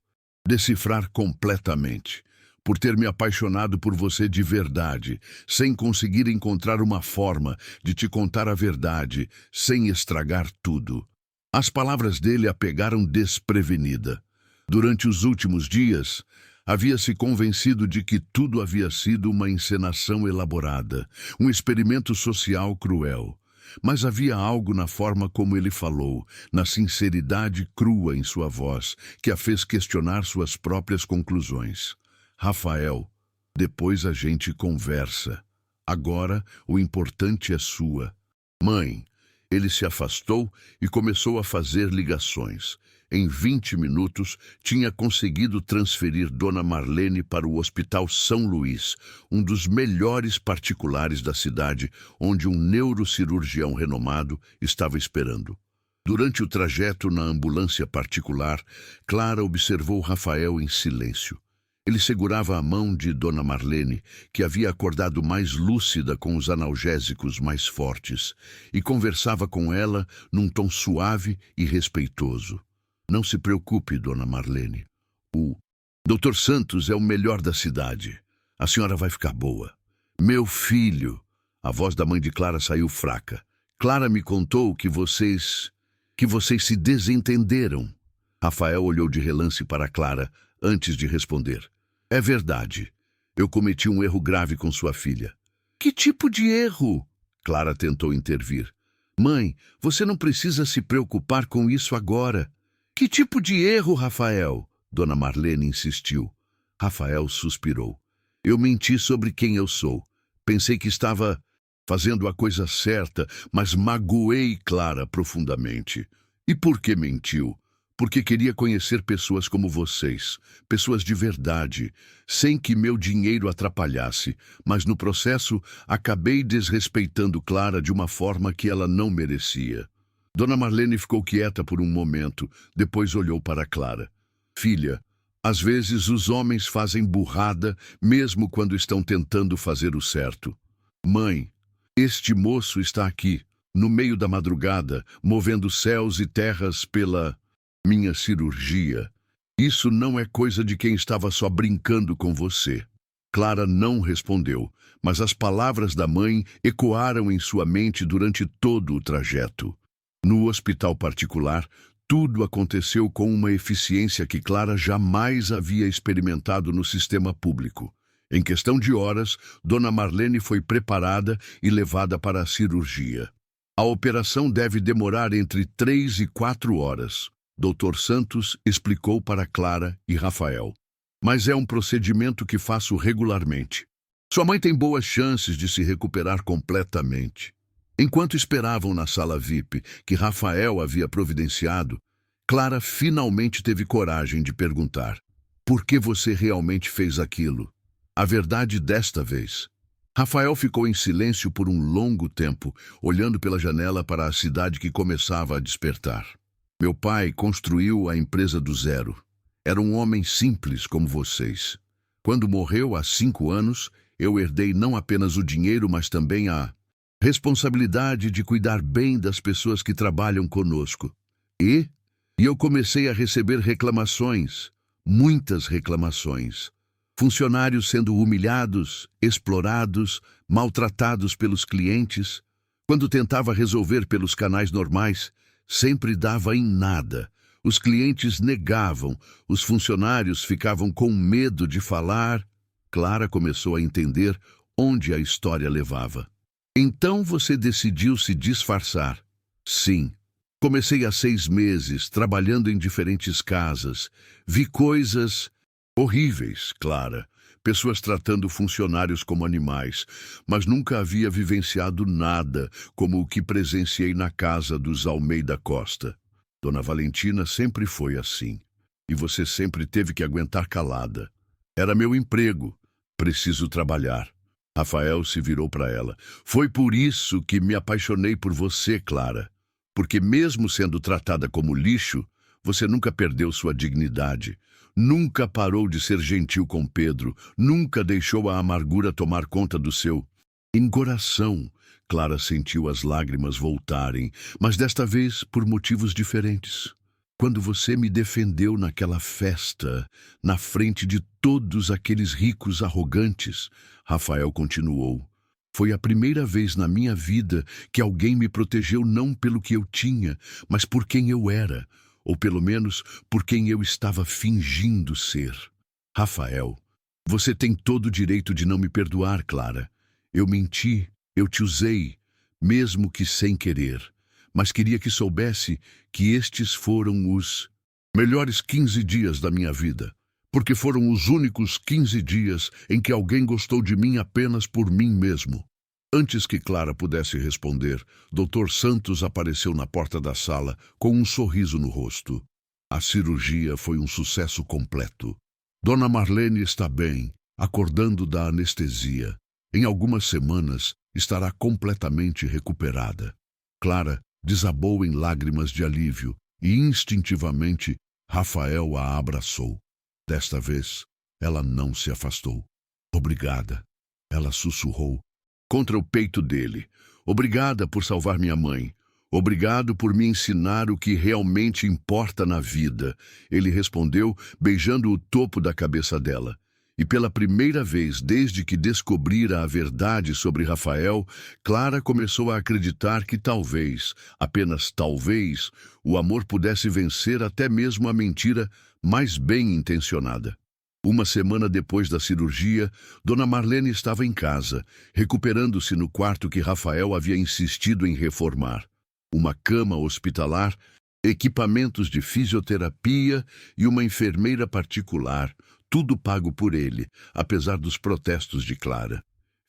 decifrar completamente. Por ter me apaixonado por você de verdade, sem conseguir encontrar uma forma de te contar a verdade, sem estragar tudo. As palavras dele a pegaram desprevenida. Durante os últimos dias, havia se convencido de que tudo havia sido uma encenação elaborada, um experimento social cruel. Mas havia algo na forma como ele falou, na sinceridade crua em sua voz, que a fez questionar suas próprias conclusões. Rafael, depois a gente conversa. Agora o importante é sua. Mãe, ele se afastou e começou a fazer ligações. Em 20 minutos, tinha conseguido transferir Dona Marlene para o Hospital São Luís, um dos melhores particulares da cidade, onde um neurocirurgião renomado estava esperando. Durante o trajeto na ambulância particular, Clara observou Rafael em silêncio. Ele segurava a mão de Dona Marlene, que havia acordado mais lúcida com os analgésicos mais fortes, e conversava com ela num tom suave e respeitoso. Não se preocupe, Dona Marlene. O Dr. Santos é o melhor da cidade. A senhora vai ficar boa. Meu filho. A voz da mãe de Clara saiu fraca. Clara me contou que vocês... que vocês se desentenderam. Rafael olhou de relance para Clara antes de responder. É verdade. Eu cometi um erro grave com sua filha. Que tipo de erro? Clara tentou intervir. Mãe, você não precisa se preocupar com isso agora. Que tipo de erro, Rafael? Dona Marlene insistiu. Rafael suspirou. Eu menti sobre quem eu sou. Pensei que estava fazendo a coisa certa, mas magoei Clara profundamente. E por que mentiu? Porque queria conhecer pessoas como vocês, pessoas de verdade, sem que meu dinheiro atrapalhasse, mas no processo acabei desrespeitando Clara de uma forma que ela não merecia. Dona Marlene ficou quieta por um momento, depois olhou para Clara. Filha, às vezes os homens fazem burrada mesmo quando estão tentando fazer o certo. Mãe, este moço está aqui, no meio da madrugada, movendo céus e terras pela minha cirurgia. Isso não é coisa de quem estava só brincando com você. Clara não respondeu, mas as palavras da mãe ecoaram em sua mente durante todo o trajeto. No hospital particular, tudo aconteceu com uma eficiência que Clara jamais havia experimentado no sistema público. Em questão de horas, Dona Marlene foi preparada e levada para a cirurgia. A operação deve demorar entre 3 e 4 horas. Dr. Santos explicou para Clara e Rafael. Mas é um procedimento que faço regularmente. Sua mãe tem boas chances de se recuperar completamente. Enquanto esperavam na sala VIP, que Rafael havia providenciado, Clara finalmente teve coragem de perguntar: por que você realmente fez aquilo? A verdade desta vez. Rafael ficou em silêncio por um longo tempo, olhando pela janela para a cidade que começava a despertar. Meu pai construiu a empresa do zero. Era um homem simples como vocês. Quando morreu há 5 anos, eu herdei não apenas o dinheiro, mas também a responsabilidade de cuidar bem das pessoas que trabalham conosco. E eu comecei a receber reclamações, muitas reclamações. Funcionários sendo humilhados, explorados, maltratados pelos clientes. Quando tentava resolver pelos canais normais, sempre dava em nada. Os clientes negavam, os funcionários ficavam com medo de falar. Clara começou a entender onde a história levava. Então você decidiu se disfarçar. Sim. Comecei há 6 meses, trabalhando em diferentes casas. Vi coisas horríveis, Clara. Pessoas tratando funcionários como animais, mas nunca havia vivenciado nada como o que presenciei na casa dos Almeida Costa. Dona Valentina sempre foi assim, e você sempre teve que aguentar calada. Era meu emprego. Preciso trabalhar. Rafael se virou para ela. Foi por isso que me apaixonei por você, Clara. Porque mesmo sendo tratada como lixo, você nunca perdeu sua dignidade. Nunca parou de ser gentil com Pedro, nunca deixou a amargura tomar conta do seu coração. Clara sentiu as lágrimas voltarem, mas desta vez por motivos diferentes. Quando você me defendeu naquela festa, na frente de todos aqueles ricos arrogantes, Rafael continuou. Foi a primeira vez na minha vida que alguém me protegeu não pelo que eu tinha, mas por quem eu era. Ou pelo menos por quem eu estava fingindo ser. Rafael, você tem todo o direito de não me perdoar, Clara. Eu menti, eu te usei, mesmo que sem querer. Mas queria que soubesse que estes foram os melhores 15 dias da minha vida. Porque foram os únicos 15 dias em que alguém gostou de mim apenas por mim mesmo. Antes que Clara pudesse responder, Dr. Santos apareceu na porta da sala com um sorriso no rosto. A cirurgia foi um sucesso completo. Dona Marlene está bem, acordando da anestesia. Em algumas semanas, estará completamente recuperada. Clara desabou em lágrimas de alívio e, instintivamente, Rafael a abraçou. Desta vez, ela não se afastou. Obrigada, ela sussurrou contra o peito dele. Obrigada por salvar minha mãe. Obrigado por me ensinar o que realmente importa na vida. Ele respondeu, beijando o topo da cabeça dela. E pela primeira vez desde que descobrira a verdade sobre Rafael, Clara começou a acreditar que talvez, apenas talvez, o amor pudesse vencer até mesmo a mentira mais bem intencionada. Uma semana depois da cirurgia, Dona Marlene estava em casa, recuperando-se no quarto que Rafael havia insistido em reformar. Uma cama hospitalar, equipamentos de fisioterapia e uma enfermeira particular, tudo pago por ele, apesar dos protestos de Clara.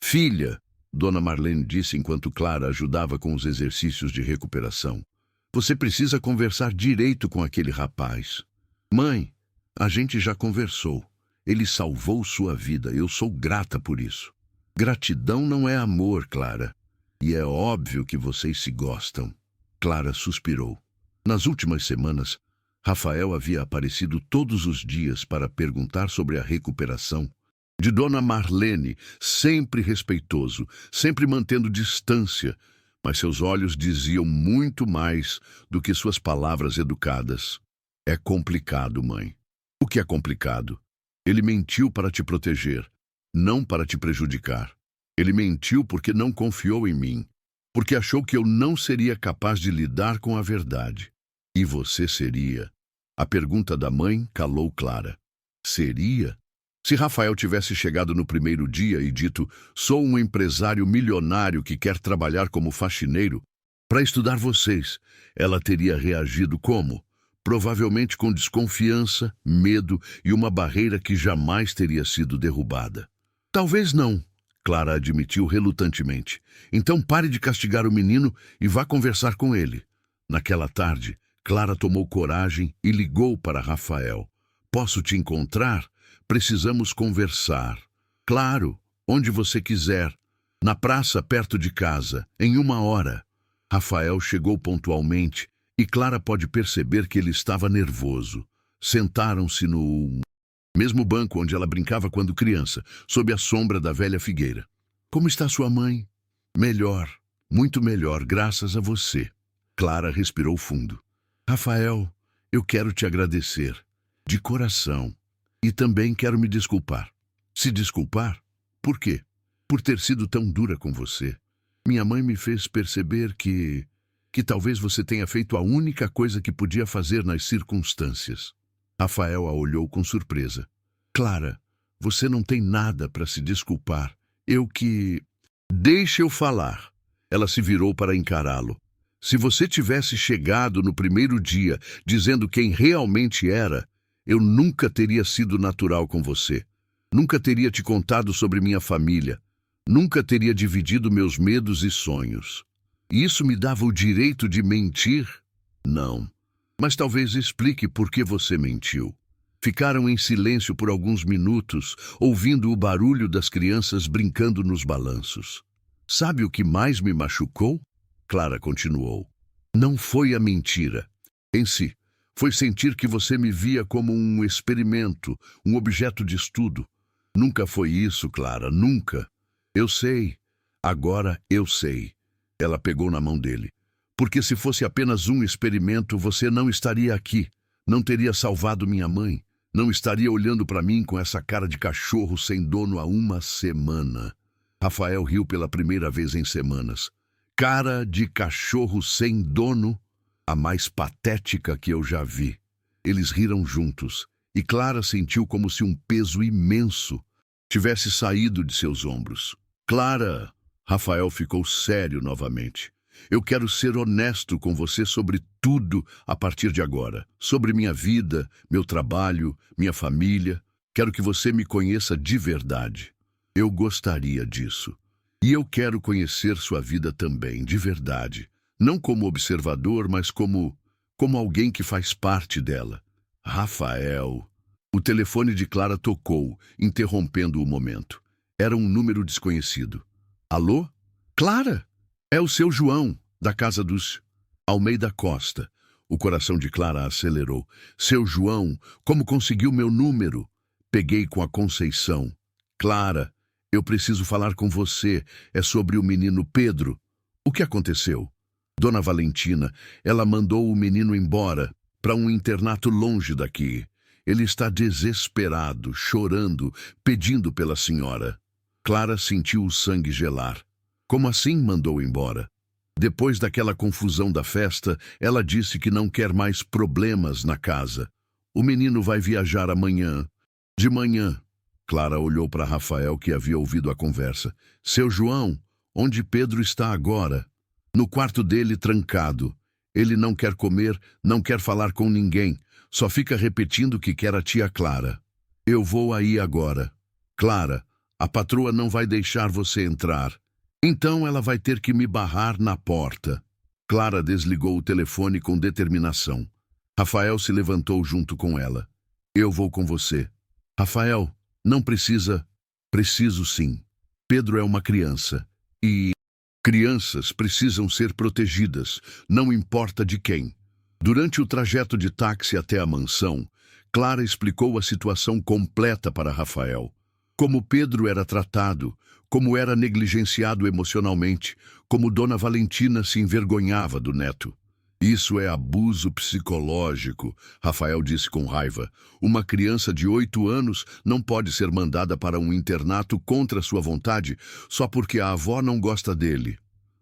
Filha, Dona Marlene disse enquanto Clara ajudava com os exercícios de recuperação, você precisa conversar direito com aquele rapaz. Mãe, a gente já conversou. Ele salvou sua vida, eu sou grata por isso. Gratidão não é amor, Clara. E é óbvio que vocês se gostam. Clara suspirou. Nas últimas semanas, Rafael havia aparecido todos os dias para perguntar sobre a recuperação de Dona Marlene, sempre respeitoso, sempre mantendo distância, mas seus olhos diziam muito mais do que suas palavras educadas. É complicado, mãe. O que é complicado? Ele mentiu para te proteger, não para te prejudicar. Ele mentiu porque não confiou em mim, porque achou que eu não seria capaz de lidar com a verdade. E você seria? A pergunta da mãe calou Clara. Seria? Se Rafael tivesse chegado no primeiro dia e dito, sou um empresário milionário que quer trabalhar como faxineiro para estudar vocês, ela teria reagido como? Provavelmente com desconfiança, medo e uma barreira que jamais teria sido derrubada. Talvez não, Clara admitiu relutantemente. Então pare de castigar o menino e vá conversar com ele. Naquela tarde, Clara tomou coragem e ligou para Rafael. Posso te encontrar? Precisamos conversar. Claro, onde você quiser. Na praça perto de casa, em 1 hora. Rafael chegou pontualmente e Clara pode perceber que ele estava nervoso. Sentaram-se no mesmo banco onde ela brincava quando criança, sob a sombra da velha figueira. Como está sua mãe? Melhor, muito melhor, graças a você. Clara respirou fundo. Rafael, eu quero te agradecer, de coração, e também quero me desculpar. Se desculpar? Por quê? Por ter sido tão dura com você. Minha mãe me fez perceber que talvez você tenha feito a única coisa que podia fazer nas circunstâncias. Rafael a olhou com surpresa. Clara, você não tem nada para se desculpar. Deixe eu falar. Ela se virou para encará-lo. Se você tivesse chegado no primeiro dia dizendo quem realmente era, eu nunca teria sido natural com você. Nunca teria te contado sobre minha família. Nunca teria dividido meus medos e sonhos. E isso me dava o direito de mentir? Não. Mas talvez explique por que você mentiu. Ficaram em silêncio por alguns minutos, ouvindo o barulho das crianças brincando nos balanços. Sabe o que mais me machucou? Clara continuou. Não foi a mentira em si. Foi sentir que você me via como um experimento, um objeto de estudo. Nunca foi isso, Clara, nunca. Eu sei. Agora eu sei. Ela pegou na mão dele. Porque se fosse apenas um experimento, você não estaria aqui. Não teria salvado minha mãe. Não estaria olhando para mim com essa cara de cachorro sem dono há 1 semana. Rafael riu pela primeira vez em semanas. Cara de cachorro sem dono, a mais patética que eu já vi. Eles riram juntos, e Clara sentiu como se um peso imenso tivesse saído de seus ombros. Clara, Rafael ficou sério novamente. Eu quero ser honesto com você sobre tudo a partir de agora. Sobre minha vida, meu trabalho, minha família. Quero que você me conheça de verdade. Eu gostaria disso. E eu quero conhecer sua vida também, de verdade. Não como observador, mas como alguém que faz parte dela. Rafael. O telefone de Clara tocou, interrompendo o momento. Era um número desconhecido. Alô? Clara? É o seu João, da casa dos Almeida Costa. O coração de Clara acelerou. Seu João, como conseguiu meu número? Peguei com a Conceição. Clara, eu preciso falar com você. É sobre o menino Pedro. O que aconteceu? Dona Valentina, ela mandou o menino embora, para um internato longe daqui. Ele está desesperado, chorando, pedindo pela senhora. Clara sentiu o sangue gelar. Como assim mandou embora? Depois daquela confusão da festa, ela disse que não quer mais problemas na casa. O menino vai viajar amanhã. De manhã. Clara olhou para Rafael, que havia ouvido a conversa. Seu João, onde Pedro está agora? No quarto dele, trancado. Ele não quer comer, não quer falar com ninguém. Só fica repetindo que quer a tia Clara. Eu vou aí agora. Clara, a patroa não vai deixar você entrar. Então ela vai ter que me barrar na porta. Clara desligou o telefone com determinação. Rafael se levantou junto com ela. Eu vou com você. Rafael, não precisa. Preciso sim. Pedro é uma criança. E crianças precisam ser protegidas, não importa de quem. Durante o trajeto de táxi até a mansão, Clara explicou a situação completa para Rafael. Como Pedro era tratado, como era negligenciado emocionalmente, como Dona Valentina se envergonhava do neto. Isso é abuso psicológico, Rafael disse com raiva. Uma criança de 8 anos não pode ser mandada para um internato contra sua vontade só porque a avó não gosta dele.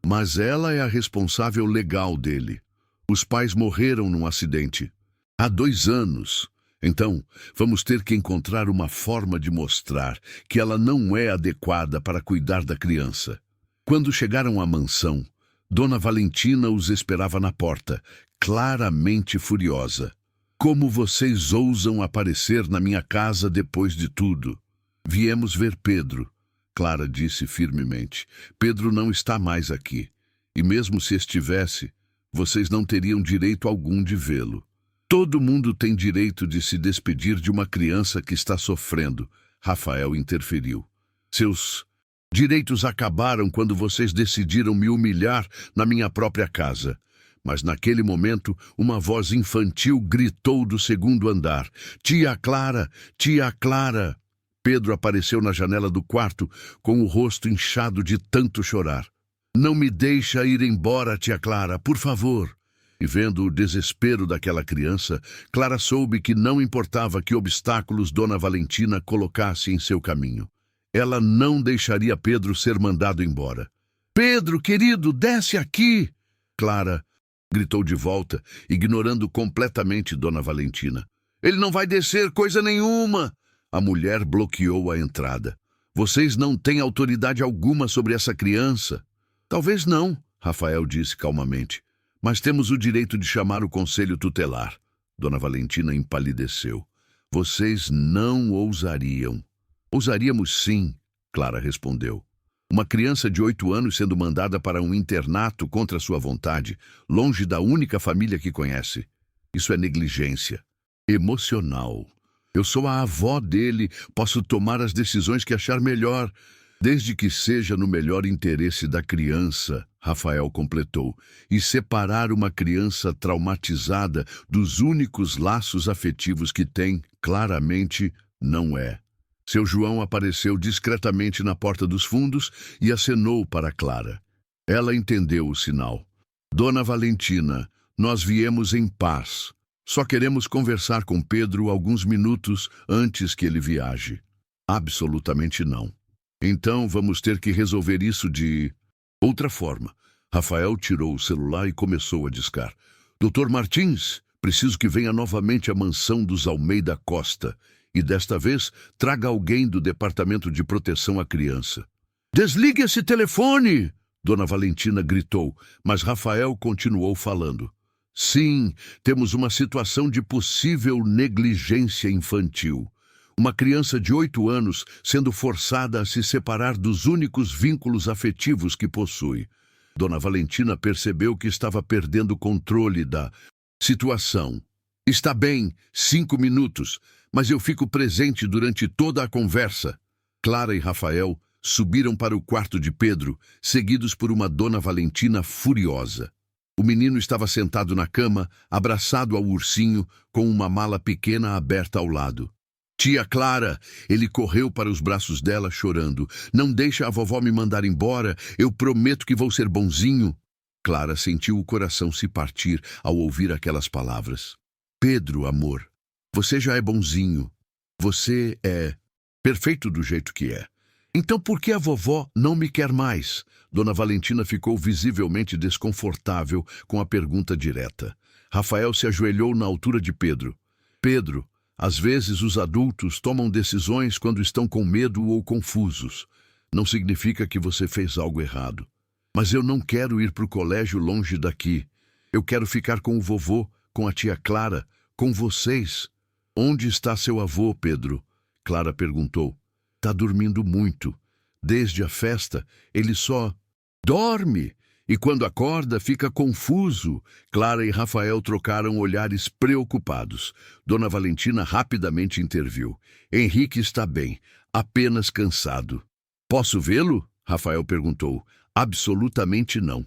Mas ela é a responsável legal dele. Os pais morreram num acidente. Há 2 anos. Então, vamos ter que encontrar uma forma de mostrar que ela não é adequada para cuidar da criança. Quando chegaram à mansão, Dona Valentina os esperava na porta, claramente furiosa. Como vocês ousam aparecer na minha casa depois de tudo? Viemos ver Pedro, Clara disse firmemente. Pedro não está mais aqui. E mesmo se estivesse, vocês não teriam direito algum de vê-lo. Todo mundo tem direito de se despedir de uma criança que está sofrendo, Rafael interferiu. Seus direitos acabaram quando vocês decidiram me humilhar na minha própria casa. Mas naquele momento, uma voz infantil gritou do 2º andar. Tia Clara! Tia Clara! Pedro apareceu na janela do quarto com o rosto inchado de tanto chorar. Não me deixa ir embora, tia Clara, por favor. E vendo o desespero daquela criança, Clara soube que não importava que obstáculos Dona Valentina colocasse em seu caminho. Ela não deixaria Pedro ser mandado embora. Pedro, querido, desce aqui! Clara gritou de volta, ignorando completamente Dona Valentina. Ele não vai descer coisa nenhuma! A mulher bloqueou a entrada. Vocês não têm autoridade alguma sobre essa criança. Talvez não, Rafael disse calmamente. Mas temos o direito de chamar o conselho tutelar. Dona Valentina empalideceu. Vocês não ousariam. Ousaríamos sim, Clara respondeu. Uma criança de 8 anos sendo mandada para um internato contra sua vontade, longe da única família que conhece. Isso é negligência. Emocional. Eu sou a avó dele, posso tomar as decisões que achar melhor, desde que seja no melhor interesse da criança, Rafael completou, e separar uma criança traumatizada dos únicos laços afetivos que tem, claramente, não é. Seu João apareceu discretamente na porta dos fundos e acenou para Clara. Ela entendeu o sinal. Dona Valentina, nós viemos em paz. Só queremos conversar com Pedro alguns minutos antes que ele viaje. Absolutamente não. Então vamos ter que resolver isso de outra forma. Rafael tirou o celular e começou a discar. Doutor Martins, preciso que venha novamente à mansão dos Almeida Costa. E desta vez, traga alguém do Departamento de Proteção à Criança. Desligue esse telefone! Dona Valentina gritou, mas Rafael continuou falando. Sim, temos uma situação de possível negligência infantil. Uma criança de 8 anos sendo forçada a se separar dos únicos vínculos afetivos que possui. Dona Valentina percebeu que estava perdendo o controle da situação. Está bem, 5 minutos, mas eu fico presente durante toda a conversa. Clara e Rafael subiram para o quarto de Pedro, seguidos por uma Dona Valentina furiosa. O menino estava sentado na cama, abraçado ao ursinho, com uma mala pequena aberta ao lado. Tia Clara, ele correu para os braços dela chorando. Não deixa a vovó me mandar embora, eu prometo que vou ser bonzinho. Clara sentiu o coração se partir ao ouvir aquelas palavras. Pedro, amor, Você já é bonzinho. Você é perfeito do jeito que é. Então por que a vovó não me quer mais? Dona Valentina ficou visivelmente desconfortável com a pergunta direta. Rafael se ajoelhou na altura de Pedro. Pedro, às vezes os adultos tomam decisões quando estão com medo ou confusos. Não significa que você fez algo errado. Mas eu não quero ir para o colégio longe daqui. Eu quero ficar com o vovô, com a tia Clara, com vocês. Onde está seu avô, Pedro? Clara perguntou. Tá dormindo muito. Desde a festa, ele só dorme. E quando acorda, fica confuso. Clara e Rafael trocaram olhares preocupados. Dona Valentina rapidamente interviu. Henrique está bem, apenas cansado. Posso vê-lo? Rafael perguntou. Absolutamente não.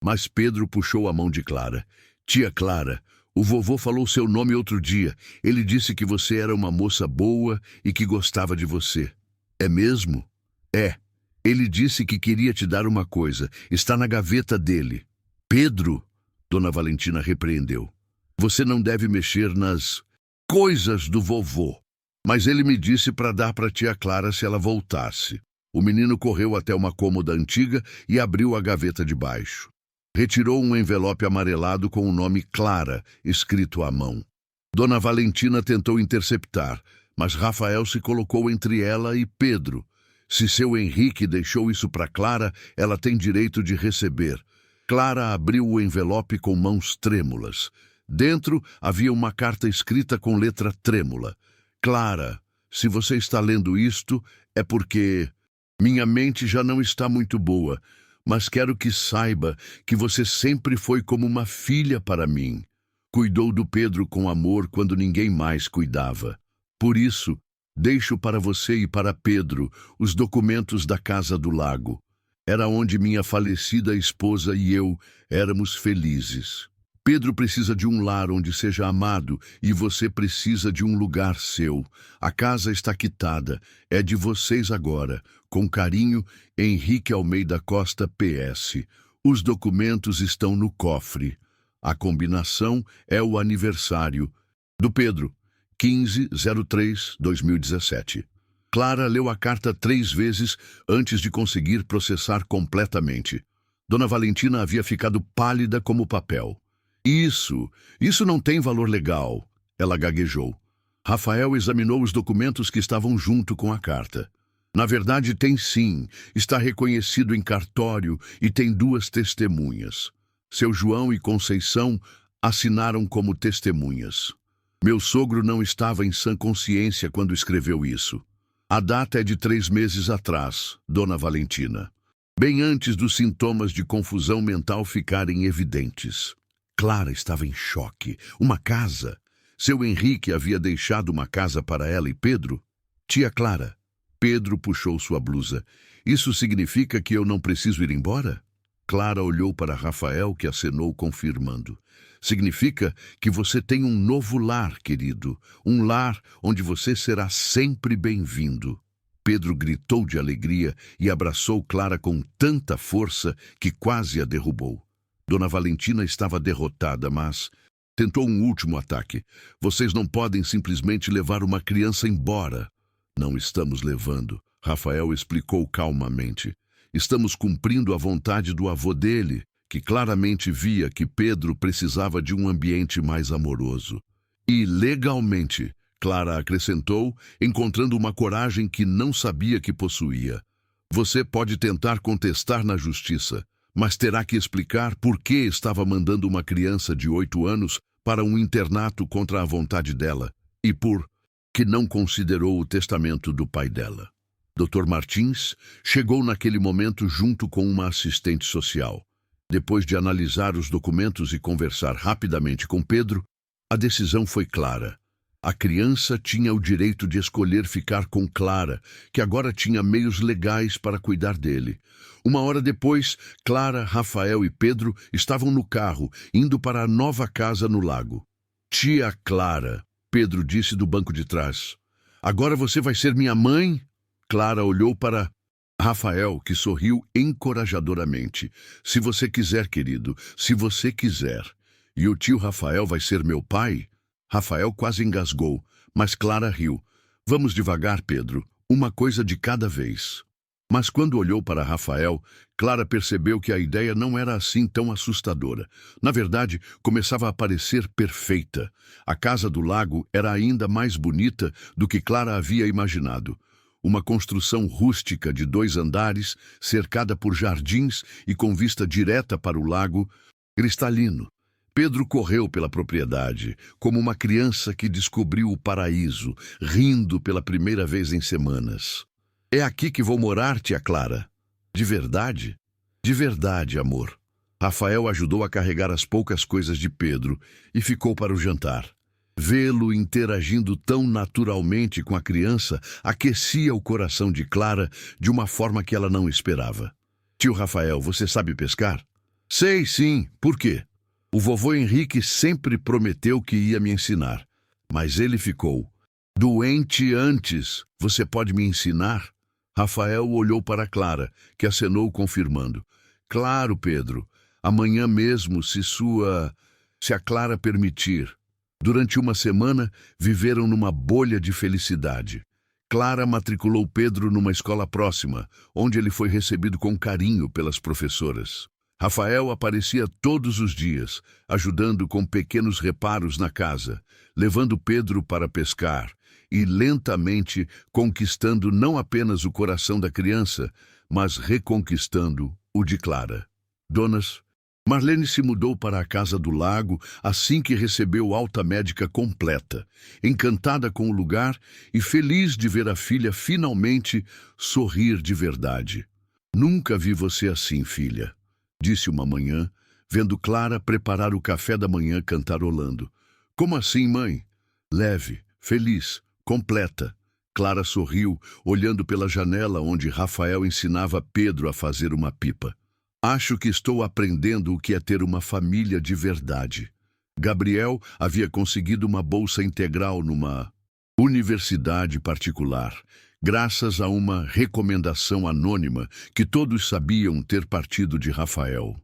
Mas Pedro puxou a mão de Clara. Tia Clara, o vovô falou seu nome outro dia. Ele disse que você era uma moça boa e que gostava de você. É mesmo? É. Ele disse que queria te dar uma coisa. Está na gaveta dele. Pedro, Dona Valentina repreendeu. Você não deve mexer nas coisas do vovô. Mas ele me disse para dar para tia Clara se ela voltasse. O menino correu até uma cômoda antiga e abriu a gaveta de baixo. Retirou um envelope amarelado com o nome Clara, escrito à mão. Dona Valentina tentou interceptar, mas Rafael se colocou entre ela e Pedro. Se seu Henrique deixou isso para Clara, ela tem direito de receber. Clara abriu o envelope com mãos trêmulas. Dentro havia uma carta escrita com letra trêmula. Clara, se você está lendo isto, é porque minha mente já não está muito boa, mas quero que saiba que você sempre foi como uma filha para mim. Cuidou do Pedro com amor quando ninguém mais cuidava. Por isso, deixo para você e para Pedro os documentos da Casa do Lago. Era onde minha falecida esposa e eu éramos felizes. Pedro precisa de um lar onde seja amado e você precisa de um lugar seu. A casa está quitada, é de vocês agora. Com carinho, Henrique Almeida Costa, PS. Os documentos estão no cofre. A combinação é o aniversário do Pedro, 15/03/2017. Clara leu a carta 3 vezes antes de conseguir processar completamente. Dona Valentina havia ficado pálida como papel. Isso não tem valor legal, ela gaguejou. Rafael examinou os documentos que estavam junto com a carta. Na verdade, tem sim, está reconhecido em cartório e tem 2 testemunhas. Seu João e Conceição assinaram como testemunhas. Meu sogro não estava em sã consciência quando escreveu isso. A data é de 3 meses atrás, Dona Valentina. Bem antes dos sintomas de confusão mental ficarem evidentes. Clara estava em choque. Uma casa? Seu Henrique havia deixado uma casa para ela e Pedro? Tia Clara. Pedro puxou sua blusa. Isso significa que eu não preciso ir embora? Clara olhou para Rafael, que acenou confirmando. Significa que você tem um novo lar, querido. Um lar onde você será sempre bem-vindo. Pedro gritou de alegria e abraçou Clara com tanta força que quase a derrubou. Dona Valentina estava derrotada, mas tentou um último ataque. Vocês não podem simplesmente levar uma criança embora. Não estamos levando, Rafael explicou calmamente. Estamos cumprindo a vontade do avô dele, que claramente via que Pedro precisava de um ambiente mais amoroso. E legalmente, Clara acrescentou, encontrando uma coragem que não sabia que possuía. Você pode tentar contestar na justiça, mas terá que explicar por que estava mandando uma criança de 8 anos para um internato contra a vontade dela e por que não considerou o testamento do pai dela. Dr. Martins chegou naquele momento junto com uma assistente social. Depois de analisar os documentos e conversar rapidamente com Pedro, a decisão foi clara. A criança tinha o direito de escolher ficar com Clara, que agora tinha meios legais para cuidar dele. 1 hora depois, Clara, Rafael e Pedro estavam no carro, indo para a nova casa no lago. Tia Clara, Pedro disse do banco de trás. Agora você vai ser minha mãe? Clara olhou para Rafael, que sorriu encorajadoramente. Se você quiser, querido, se você quiser. E o tio Rafael vai ser meu pai? Rafael quase engasgou, mas Clara riu. Vamos devagar, Pedro, uma coisa de cada vez. Mas quando olhou para Rafael, Clara percebeu que a ideia não era assim tão assustadora. Na verdade, começava a parecer perfeita. A casa do lago era ainda mais bonita do que Clara havia imaginado. Uma construção rústica de 2 andares, cercada por jardins e com vista direta para o lago cristalino. Pedro correu pela propriedade, como uma criança que descobriu o paraíso, rindo pela primeira vez em semanas. É aqui que vou morar, tia Clara. De verdade? De verdade, amor. Rafael ajudou a carregar as poucas coisas de Pedro e ficou para o jantar. Vê-lo interagindo tão naturalmente com a criança aquecia o coração de Clara de uma forma que ela não esperava. Tio Rafael, você sabe pescar? Sei, sim. Por quê? O vovô Henrique sempre prometeu que ia me ensinar, mas ele ficou doente antes. Você pode me ensinar? Rafael olhou para Clara, que acenou confirmando. Claro, Pedro. Amanhã mesmo, se a Clara permitir. Durante uma semana, viveram numa bolha de felicidade. Clara matriculou Pedro numa escola próxima, onde ele foi recebido com carinho pelas professoras. Rafael aparecia todos os dias, ajudando com pequenos reparos na casa, levando Pedro para pescar e lentamente conquistando não apenas o coração da criança, mas reconquistando o de Clara. Donas, Marlene se mudou para a casa do lago assim que recebeu alta médica completa, encantada com o lugar e feliz de ver a filha finalmente sorrir de verdade. Nunca vi você assim, filha, disse uma manhã, vendo Clara preparar o café da manhã cantarolando. Como assim, mãe? Leve, feliz, completa. Clara sorriu, olhando pela janela onde Rafael ensinava Pedro a fazer uma pipa. Acho que estou aprendendo o que é ter uma família de verdade. Gabriel havia conseguido uma bolsa integral numa universidade particular, graças a uma recomendação anônima que todos sabiam ter partido de Rafael.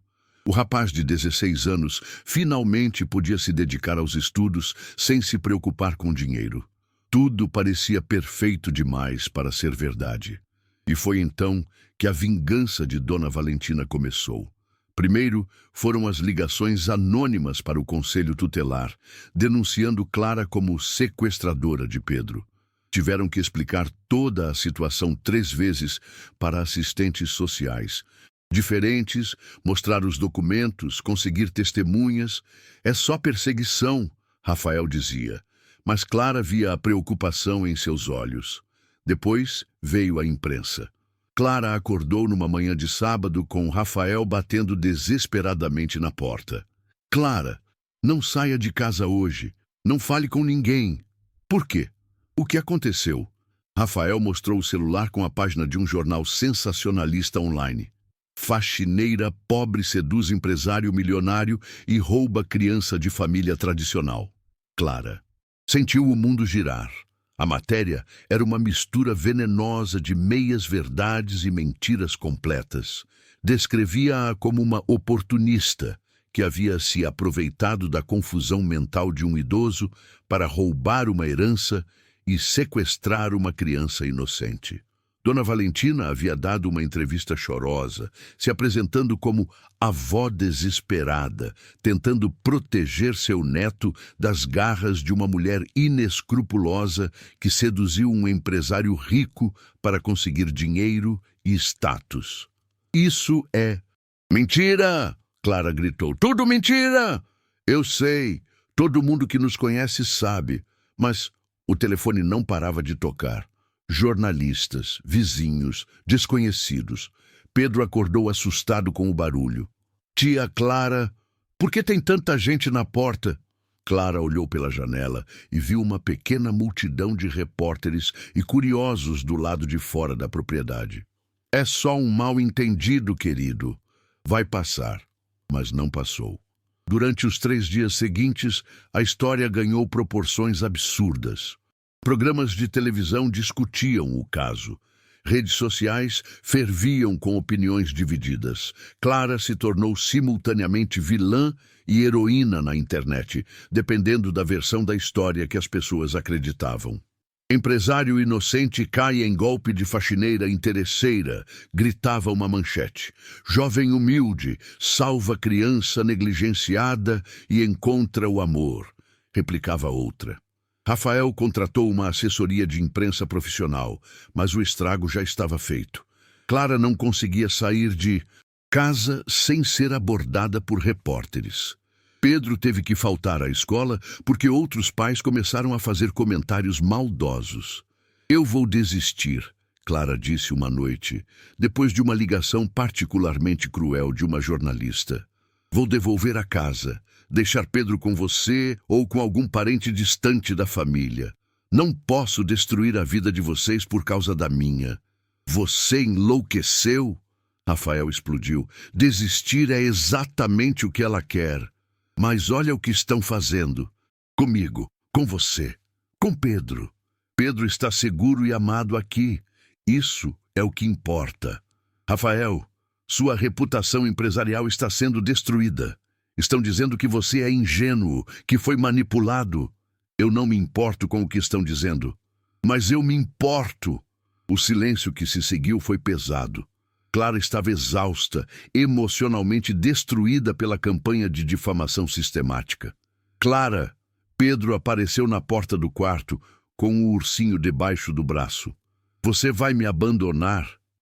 O rapaz de 16 anos finalmente podia se dedicar aos estudos sem se preocupar com dinheiro. Tudo parecia perfeito demais para ser verdade. E foi então que a vingança de Dona Valentina começou. Primeiro, foram as ligações anônimas para o Conselho Tutelar, denunciando Clara como sequestradora de Pedro. Tiveram que explicar toda a situação 3 vezes para assistentes sociais. Diferentes, mostrar os documentos, conseguir testemunhas. É só perseguição, Rafael dizia. Mas Clara via a preocupação em seus olhos. Depois veio a imprensa. Clara acordou numa manhã de sábado com Rafael batendo desesperadamente na porta. Clara, não saia de casa hoje. Não fale com ninguém. Por quê? O que aconteceu? Rafael mostrou o celular com a página de um jornal sensacionalista online. Faxineira pobre seduz empresário milionário e rouba criança de família tradicional. Clara sentiu o mundo girar. A matéria era uma mistura venenosa de meias-verdades e mentiras completas. Descrevia-a como uma oportunista que havia se aproveitado da confusão mental de um idoso para roubar uma herança e sequestrar uma criança inocente. Dona Valentina havia dado uma entrevista chorosa, se apresentando como avó desesperada, tentando proteger seu neto das garras de uma mulher inescrupulosa que seduziu um empresário rico para conseguir dinheiro e status. Isso é mentira! Clara gritou. Tudo mentira! Eu sei, todo mundo que nos conhece sabe, mas o telefone não parava de tocar. Jornalistas, vizinhos, desconhecidos. Pedro acordou assustado com o barulho. Tia Clara, por que tem tanta gente na porta? Clara olhou pela janela e viu uma pequena multidão de repórteres e curiosos do lado de fora da propriedade. É só um mal-entendido, querido. Vai passar. Mas não passou. Durante os 3 dias seguintes, a história ganhou proporções absurdas. Programas de televisão discutiam o caso. Redes sociais ferviam com opiniões divididas. Clara se tornou simultaneamente vilã e heroína na internet, dependendo da versão da história que as pessoas acreditavam. Empresário inocente cai em golpe de faxineira interesseira, gritava uma manchete. Jovem humilde salva criança negligenciada e encontra o amor, replicava outra. Rafael contratou uma assessoria de imprensa profissional, mas o estrago já estava feito. Clara não conseguia sair de casa sem ser abordada por repórteres. Pedro teve que faltar à escola porque outros pais começaram a fazer comentários maldosos. Eu vou desistir, Clara disse uma noite, depois de uma ligação particularmente cruel de uma jornalista. Vou devolver a casa, deixar Pedro com você ou com algum parente distante da família. Não posso destruir a vida de vocês por causa da minha. Você enlouqueceu? Rafael explodiu. Desistir é exatamente o que ela quer. Mas olha o que estão fazendo. Comigo, com você, com Pedro. Pedro está seguro e amado aqui. Isso é o que importa. Rafael, sua reputação empresarial está sendo destruída. Estão dizendo que você é ingênuo, que foi manipulado. Eu não me importo com o que estão dizendo. Mas eu me importo. O silêncio que se seguiu foi pesado. Clara estava exausta, emocionalmente destruída pela campanha de difamação sistemática. Clara, Pedro apareceu na porta do quarto, com o ursinho debaixo do braço. Você vai me abandonar?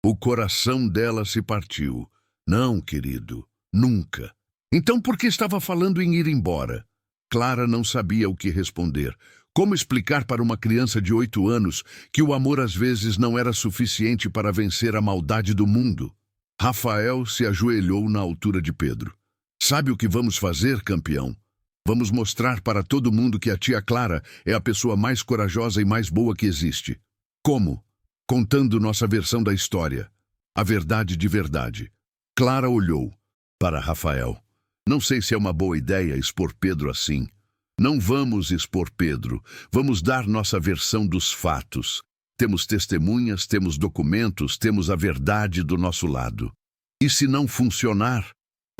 O coração dela se partiu. Não, querido, nunca. Então por que estava falando em ir embora? Clara não sabia o que responder. Como explicar para uma criança de 8 anos que o amor às vezes não era suficiente para vencer a maldade do mundo? Rafael se ajoelhou na altura de Pedro. Sabe o que vamos fazer, campeão? Vamos mostrar para todo mundo que a tia Clara é a pessoa mais corajosa e mais boa que existe. Como? Contando nossa versão da história. A verdade de verdade. Clara olhou para Rafael. Não sei se é uma boa ideia expor Pedro assim. Não vamos expor Pedro. Vamos dar nossa versão dos fatos. Temos testemunhas, temos documentos, temos a verdade do nosso lado. E se não funcionar,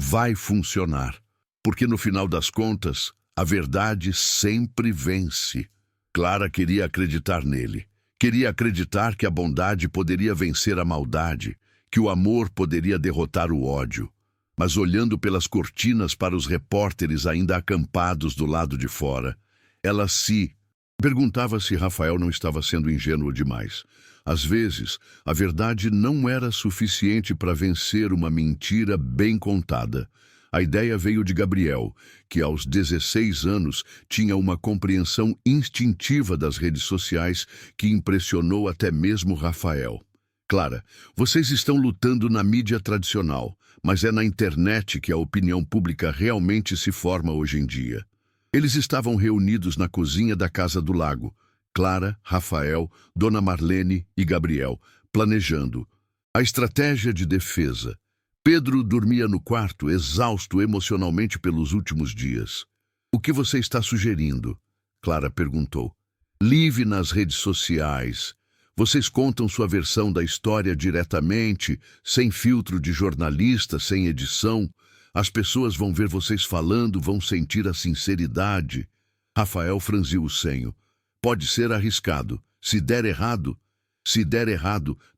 vai funcionar. Porque no final das contas, a verdade sempre vence. Clara queria acreditar nele. Queria acreditar que a bondade poderia vencer a maldade, que o amor poderia derrotar o ódio. Mas olhando pelas cortinas para os repórteres ainda acampados do lado de fora, ela se perguntava se Rafael não estava sendo ingênuo demais. Às vezes, a verdade não era suficiente para vencer uma mentira bem contada. A ideia veio de Gabriel, que aos 16 anos tinha uma compreensão instintiva das redes sociais que impressionou até mesmo Rafael. Clara, vocês estão lutando na mídia tradicional, mas é na internet que a opinião pública realmente se forma hoje em dia. Eles estavam reunidos na cozinha da Casa do Lago, Clara, Rafael, Dona Marlene e Gabriel, planejando a estratégia de defesa. Pedro dormia no quarto, exausto emocionalmente pelos últimos dias. O que você está sugerindo? Clara perguntou. Live nas redes sociais. Vocês contam sua versão da história diretamente, sem filtro de jornalista, sem edição. As pessoas vão ver vocês falando, vão sentir a sinceridade. Rafael franziu o senho. Pode ser arriscado. Se der errado,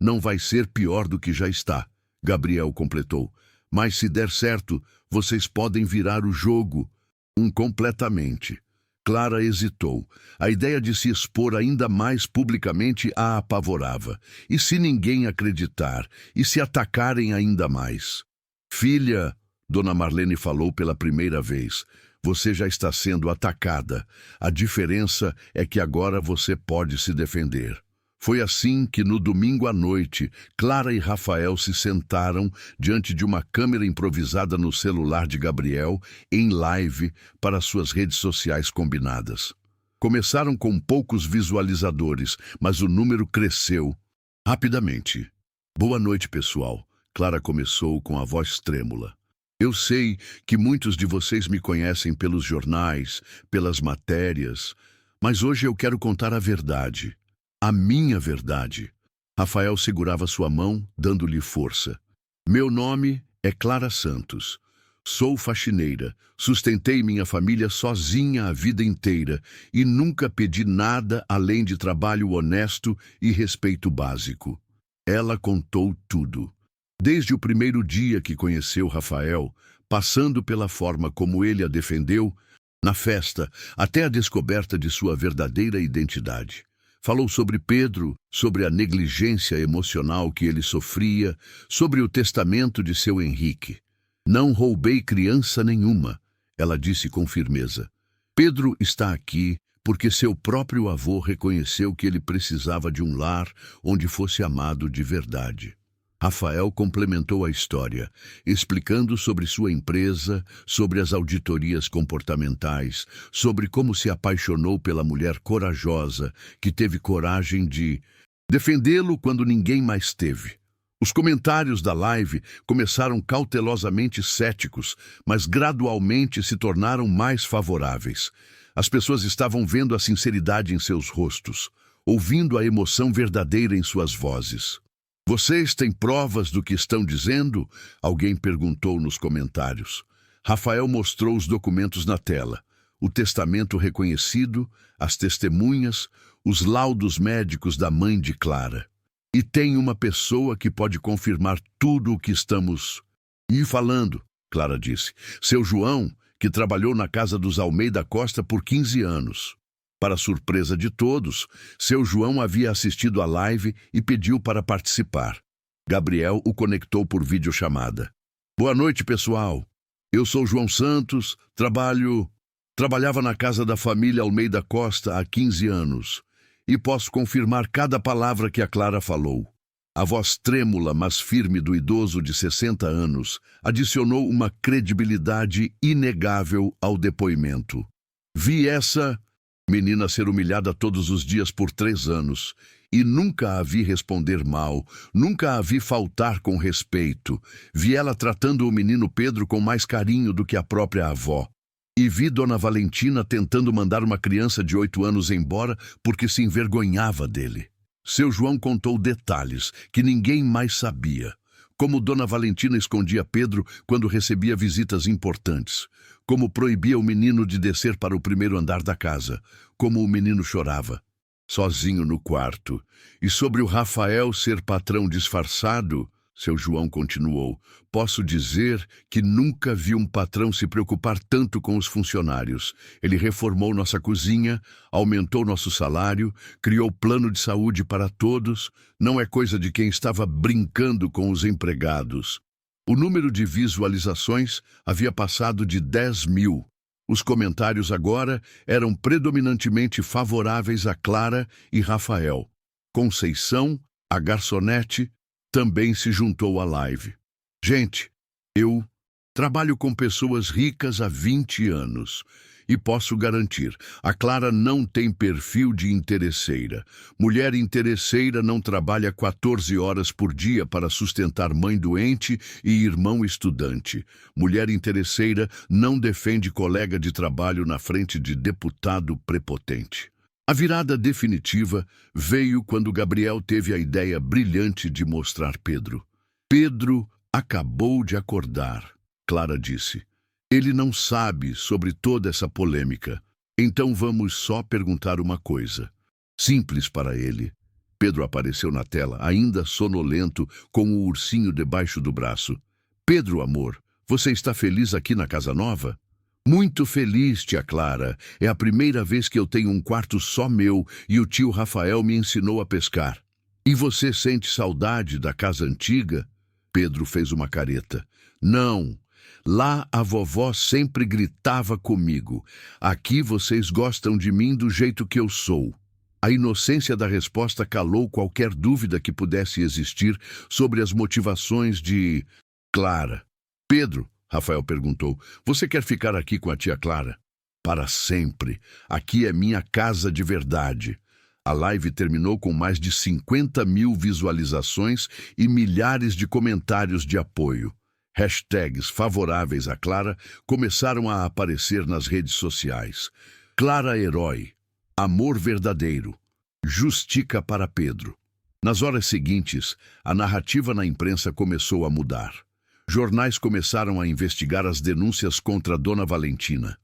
não vai ser pior do que já está. Gabriel completou. Mas se der certo, vocês podem virar o jogo. Completamente. Clara hesitou. A ideia de se expor ainda mais publicamente a apavorava. E se ninguém acreditar? E se atacarem ainda mais? Filha, Dona Marlene falou pela primeira vez, você já está sendo atacada. A diferença é que agora você pode se defender. Foi assim que, no domingo à noite, Clara e Rafael se sentaram diante de uma câmera improvisada no celular de Gabriel, em live, para suas redes sociais combinadas. Começaram com poucos visualizadores, mas o número cresceu rapidamente. Boa noite, pessoal. Clara começou com a voz trêmula. Eu sei que muitos de vocês me conhecem pelos jornais, pelas matérias, mas hoje eu quero contar a verdade. A minha verdade. Rafael segurava sua mão, dando-lhe força. Meu nome é Clara Santos. Sou faxineira, sustentei minha família sozinha a vida inteira e nunca pedi nada além de trabalho honesto e respeito básico. Ela contou tudo. Desde o primeiro dia que conheceu Rafael, passando pela forma como ele a defendeu, na festa, até a descoberta de sua verdadeira identidade. Falou sobre Pedro, sobre a negligência emocional que ele sofria, sobre o testamento de seu Henrique. Não roubei criança nenhuma, ela disse com firmeza. Pedro está aqui porque seu próprio avô reconheceu que ele precisava de um lar onde fosse amado de verdade. Rafael complementou a história, explicando sobre sua empresa, sobre as auditorias comportamentais, sobre como se apaixonou pela mulher corajosa, que teve coragem de defendê-lo quando ninguém mais teve. Os comentários da live começaram cautelosamente céticos, mas gradualmente se tornaram mais favoráveis. As pessoas estavam vendo a sinceridade em seus rostos, ouvindo a emoção verdadeira em suas vozes. Vocês têm provas do que estão dizendo? Alguém perguntou nos comentários. Rafael mostrou os documentos na tela. O testamento reconhecido, as testemunhas, os laudos médicos da mãe de Clara. E tem uma pessoa que pode confirmar tudo o que estamos falando, Clara disse. Seu João, que trabalhou na casa dos Almeida Costa por 15 anos. Para surpresa de todos, seu João havia assistido à live e pediu para participar. Gabriel o conectou por videochamada. Boa noite, pessoal. Eu sou João Santos, trabalhava na casa da família Almeida Costa há 15 anos. E posso confirmar cada palavra que a Clara falou. A voz trêmula, mas firme do idoso de 60 anos adicionou uma credibilidade inegável ao depoimento. Vi essa menina ser humilhada todos os dias por 3 anos, e nunca a vi responder mal, nunca a vi faltar com respeito. Vi ela tratando o menino Pedro com mais carinho do que a própria avó. E vi Dona Valentina tentando mandar uma criança de 8 anos embora porque se envergonhava dele. Seu João contou detalhes que ninguém mais sabia. Como Dona Valentina escondia Pedro quando recebia visitas importantes. Como proibia o menino de descer para o primeiro andar da casa. Como o menino chorava, sozinho no quarto. E sobre o Rafael ser patrão disfarçado, seu João continuou, posso dizer que nunca vi um patrão se preocupar tanto com os funcionários. Ele reformou nossa cozinha, aumentou nosso salário, criou plano de saúde para todos. Não é coisa de quem estava brincando com os empregados. O número de visualizações havia passado de 10 mil. Os comentários agora eram predominantemente favoráveis a Clara e Rafael. Conceição, a garçonete, também se juntou à live. Gente, eu trabalho com pessoas ricas há 20 anos e posso garantir, a Clara não tem perfil de interesseira. Mulher interesseira não trabalha 14 horas por dia para sustentar mãe doente e irmão estudante. Mulher interesseira não defende colega de trabalho na frente de deputado prepotente. A virada definitiva veio quando Gabriel teve a ideia brilhante de mostrar Pedro. Pedro acabou de acordar, Clara disse. Ele não sabe sobre toda essa polêmica. Então vamos só perguntar uma coisa. Simples para ele. Pedro apareceu na tela, ainda sonolento, com o ursinho debaixo do braço. Pedro, amor, você está feliz aqui na casa nova? Muito feliz, tia Clara. É a primeira vez que eu tenho um quarto só meu e o tio Rafael me ensinou a pescar. E você sente saudade da casa antiga? Pedro fez uma careta. Não. Lá a vovó sempre gritava comigo. Aqui vocês gostam de mim do jeito que eu sou. A inocência da resposta calou qualquer dúvida que pudesse existir sobre as motivações de Clara. Pedro, Rafael perguntou, você quer ficar aqui com a tia Clara? Para sempre. Aqui é minha casa de verdade. A live terminou com mais de 50 mil visualizações e milhares de comentários de apoio. Hashtags favoráveis a Clara começaram a aparecer nas redes sociais. Clara herói. Amor verdadeiro. Justica para Pedro. Nas horas seguintes, a narrativa na imprensa começou a mudar. Jornais começaram a investigar as denúncias contra Dona Valentina.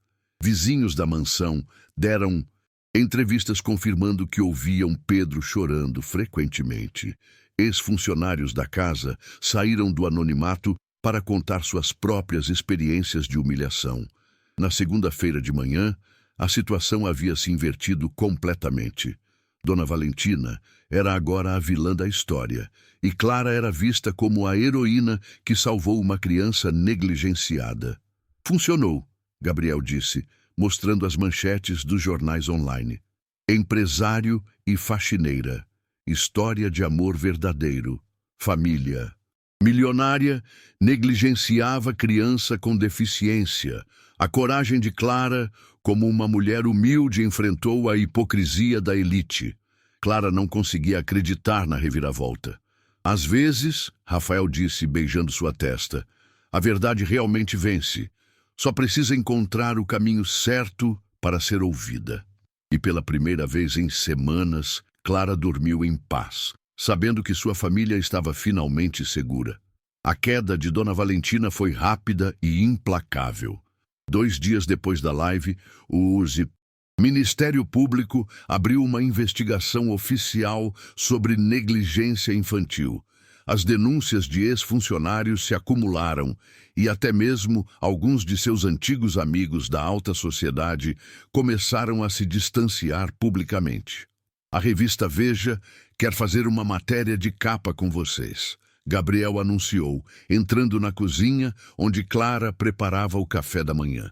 Vizinhos da mansão deram entrevistas confirmando que ouviam Pedro chorando frequentemente. Ex-funcionários da casa saíram do anonimato para contar suas próprias experiências de humilhação. Na segunda-feira de manhã, a situação havia se invertido completamente. Dona Valentina era agora a vilã da história, e Clara era vista como a heroína que salvou uma criança negligenciada. Funcionou, Gabriel disse, mostrando as manchetes dos jornais online. Empresário e faxineira. História de amor verdadeiro. Família. Milionária negligenciava criança com deficiência. A coragem de Clara, como uma mulher humilde, enfrentou a hipocrisia da elite. Clara não conseguia acreditar na reviravolta. Às vezes, Rafael disse, beijando sua testa, a verdade realmente vence. Só precisa encontrar o caminho certo para ser ouvida. E pela primeira vez em semanas, Clara dormiu em paz, sabendo que sua família estava finalmente segura. A queda de Dona Valentina foi rápida e implacável. 2 dias depois da live, o Ministério Público abriu uma investigação oficial sobre negligência infantil. As denúncias de ex-funcionários se acumularam e até mesmo alguns de seus antigos amigos da alta sociedade começaram a se distanciar publicamente. A revista Veja quer fazer uma matéria de capa com vocês, Gabriel anunciou, entrando na cozinha onde Clara preparava o café da manhã.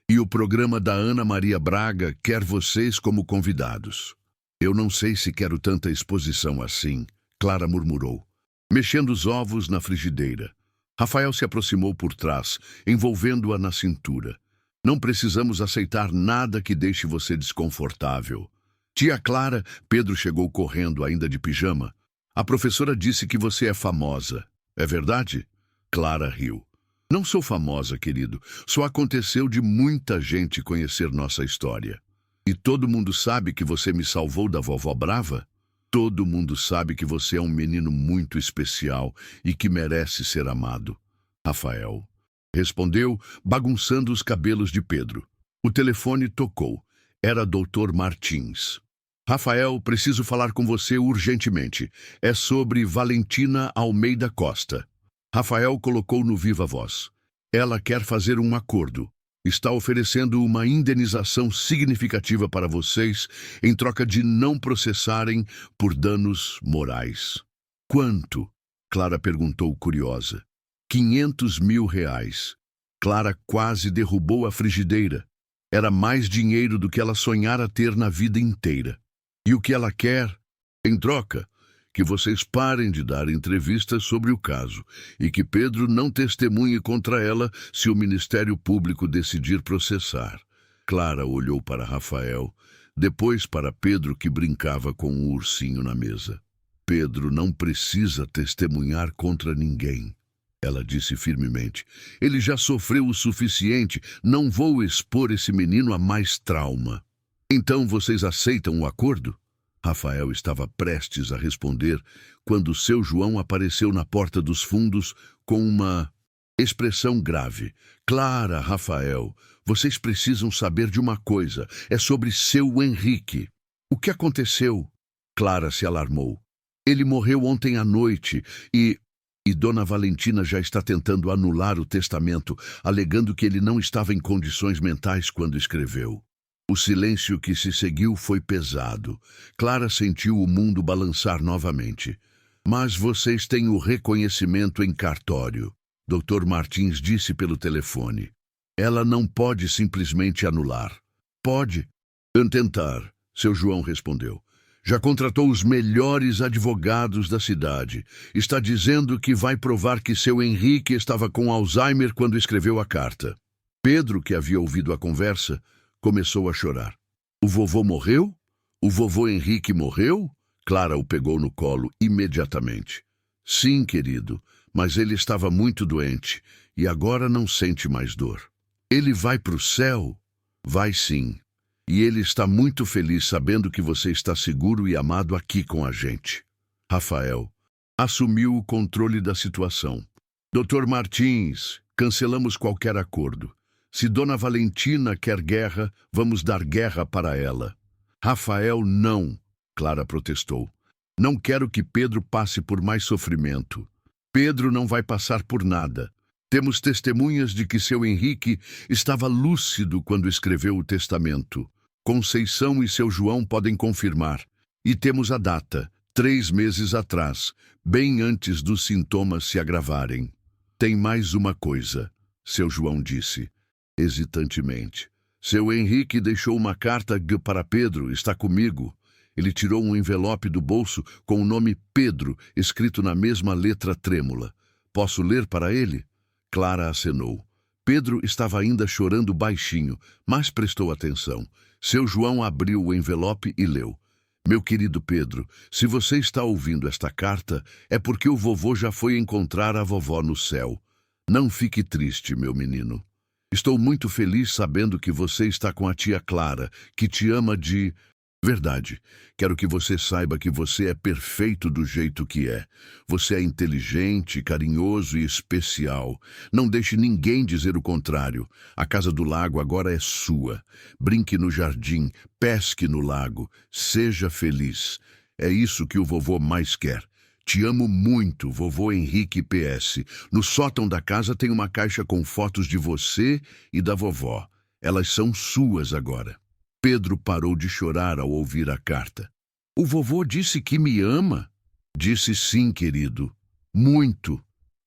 E o programa da Ana Maria Braga quer vocês como convidados. Eu não sei se quero tanta exposição assim, Clara murmurou, mexendo os ovos na frigideira. Rafael se aproximou por trás, envolvendo-a na cintura. Não precisamos aceitar nada que deixe você desconfortável. Tia Clara, Pedro chegou correndo ainda de pijama. A professora disse que você é famosa. É verdade? Clara riu. Não sou famosa, querido. Só aconteceu de muita gente conhecer nossa história. E todo mundo sabe que você me salvou da vovó brava? Todo mundo sabe que você é um menino muito especial e que merece ser amado. Rafael respondeu, bagunçando os cabelos de Pedro. O telefone tocou. Era Dr. Martins. Rafael, preciso falar com você urgentemente. É sobre Valentina Almeida Costa. Rafael colocou no viva voz. Ela quer fazer um acordo. Está oferecendo uma indenização significativa para vocês em troca de não processarem por danos morais. Quanto? Clara perguntou curiosa. 500 mil reais. Clara quase derrubou a frigideira. Era mais dinheiro do que ela sonhara ter na vida inteira. E o que ela quer? Em troca, que vocês parem de dar entrevistas sobre o caso e que Pedro não testemunhe contra ela se o Ministério Público decidir processar. Clara olhou para Rafael, depois para Pedro, que brincava com um ursinho na mesa. Pedro não precisa testemunhar contra ninguém, ela disse firmemente. Ele já sofreu o suficiente, não vou expor esse menino a mais trauma. Então vocês aceitam o acordo? Rafael estava prestes a responder quando seu João apareceu na porta dos fundos com uma expressão grave. Clara, Rafael, vocês precisam saber de uma coisa. É sobre seu Henrique. O que aconteceu? Clara se alarmou. Ele morreu ontem à noite e Dona Valentina já está tentando anular o testamento, alegando que ele não estava em condições mentais quando escreveu. O silêncio que se seguiu foi pesado. Clara sentiu o mundo balançar novamente. Mas vocês têm o reconhecimento em cartório, Dr. Martins disse pelo telefone. Ela não pode simplesmente anular. Pode tentar, seu João respondeu. Já contratou os melhores advogados da cidade. Está dizendo que vai provar que seu Henrique estava com Alzheimer quando escreveu a carta. Pedro, que havia ouvido a conversa, começou a chorar. O vovô morreu? O vovô Henrique morreu? Clara o pegou no colo imediatamente. Sim, querido, mas ele estava muito doente e agora não sente mais dor. Ele vai para o céu? Vai sim. E ele está muito feliz sabendo que você está seguro e amado aqui com a gente. Rafael assumiu o controle da situação. Dr. Martins, cancelamos qualquer acordo. Se Dona Valentina quer guerra, vamos dar guerra para ela. Rafael, não, Clara protestou. Não quero que Pedro passe por mais sofrimento. Pedro não vai passar por nada. Temos testemunhas de que seu Henrique estava lúcido quando escreveu o testamento. Conceição e seu João podem confirmar. E temos a data, 3 meses atrás, bem antes dos sintomas se agravarem. Tem mais uma coisa, seu João disse, hesitantemente. Seu Henrique deixou uma carta para Pedro, está comigo. Ele tirou um envelope do bolso com o nome Pedro, escrito na mesma letra trêmula. Posso ler para ele? Clara acenou. Pedro estava ainda chorando baixinho, mas prestou atenção. Seu João abriu o envelope e leu. Meu querido Pedro, se você está ouvindo esta carta, é porque o vovô já foi encontrar a vovó no céu. Não fique triste, meu menino. Estou muito feliz sabendo que você está com a tia Clara, que te ama de... Verdade. Quero que você saiba que você é perfeito do jeito que é. Você é inteligente, carinhoso e especial. Não deixe ninguém dizer o contrário. A casa do lago agora é sua. Brinque no jardim, pesque no lago. Seja feliz. É isso que o vovô mais quer. Te amo muito, vovô Henrique PS. No sótão da casa tem uma caixa com fotos de você e da vovó. Elas são suas agora. Pedro parou de chorar ao ouvir a carta. O vovô disse que me ama? Disse sim, querido. Muito,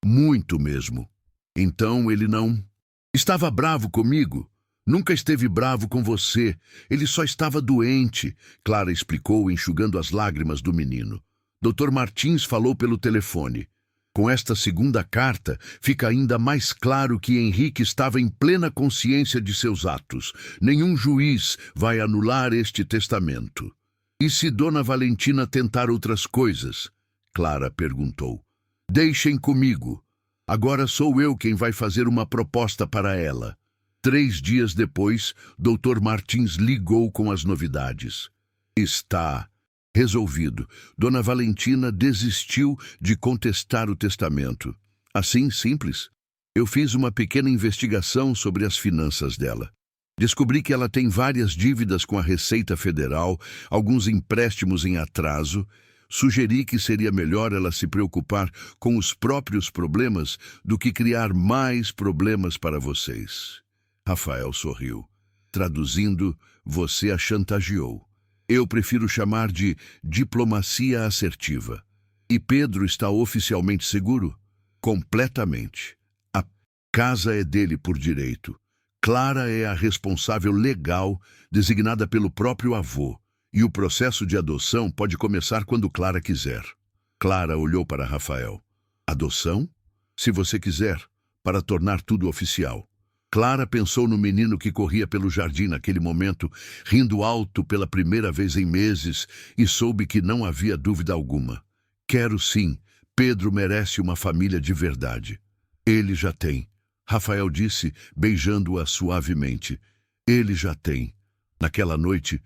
muito mesmo. Então ele não... Estava bravo comigo? Nunca esteve bravo com você. Ele só estava doente, Clara explicou, enxugando as lágrimas do menino. Dr. Martins falou pelo telefone. Com esta segunda carta, fica ainda mais claro que Henrique estava em plena consciência de seus atos. Nenhum juiz vai anular este testamento. E se Dona Valentina tentar outras coisas? Clara perguntou. Deixem comigo. Agora sou eu quem vai fazer uma proposta para ela. 3 dias depois, Dr. Martins ligou com as novidades. Está... resolvido. Dona Valentina desistiu de contestar o testamento. Assim, simples. Eu fiz uma pequena investigação sobre as finanças dela. Descobri que ela tem várias dívidas com a Receita Federal, alguns empréstimos em atraso. Sugeri que seria melhor ela se preocupar com os próprios problemas do que criar mais problemas para vocês. Rafael sorriu. Traduzindo, você a chantageou. Eu prefiro chamar de diplomacia assertiva. E Pedro está oficialmente seguro? Completamente. A casa é dele por direito. Clara é a responsável legal, designada pelo próprio avô. E o processo de adoção pode começar quando Clara quiser. Clara olhou para Rafael. Adoção? Se você quiser, para tornar tudo oficial. Clara pensou no menino que corria pelo jardim naquele momento, rindo alto pela primeira vez em meses, e soube que não havia dúvida alguma. Quero sim, Pedro merece uma família de verdade. Ele já tem, Rafael disse, beijando-a suavemente. Ele já tem. Naquela noite,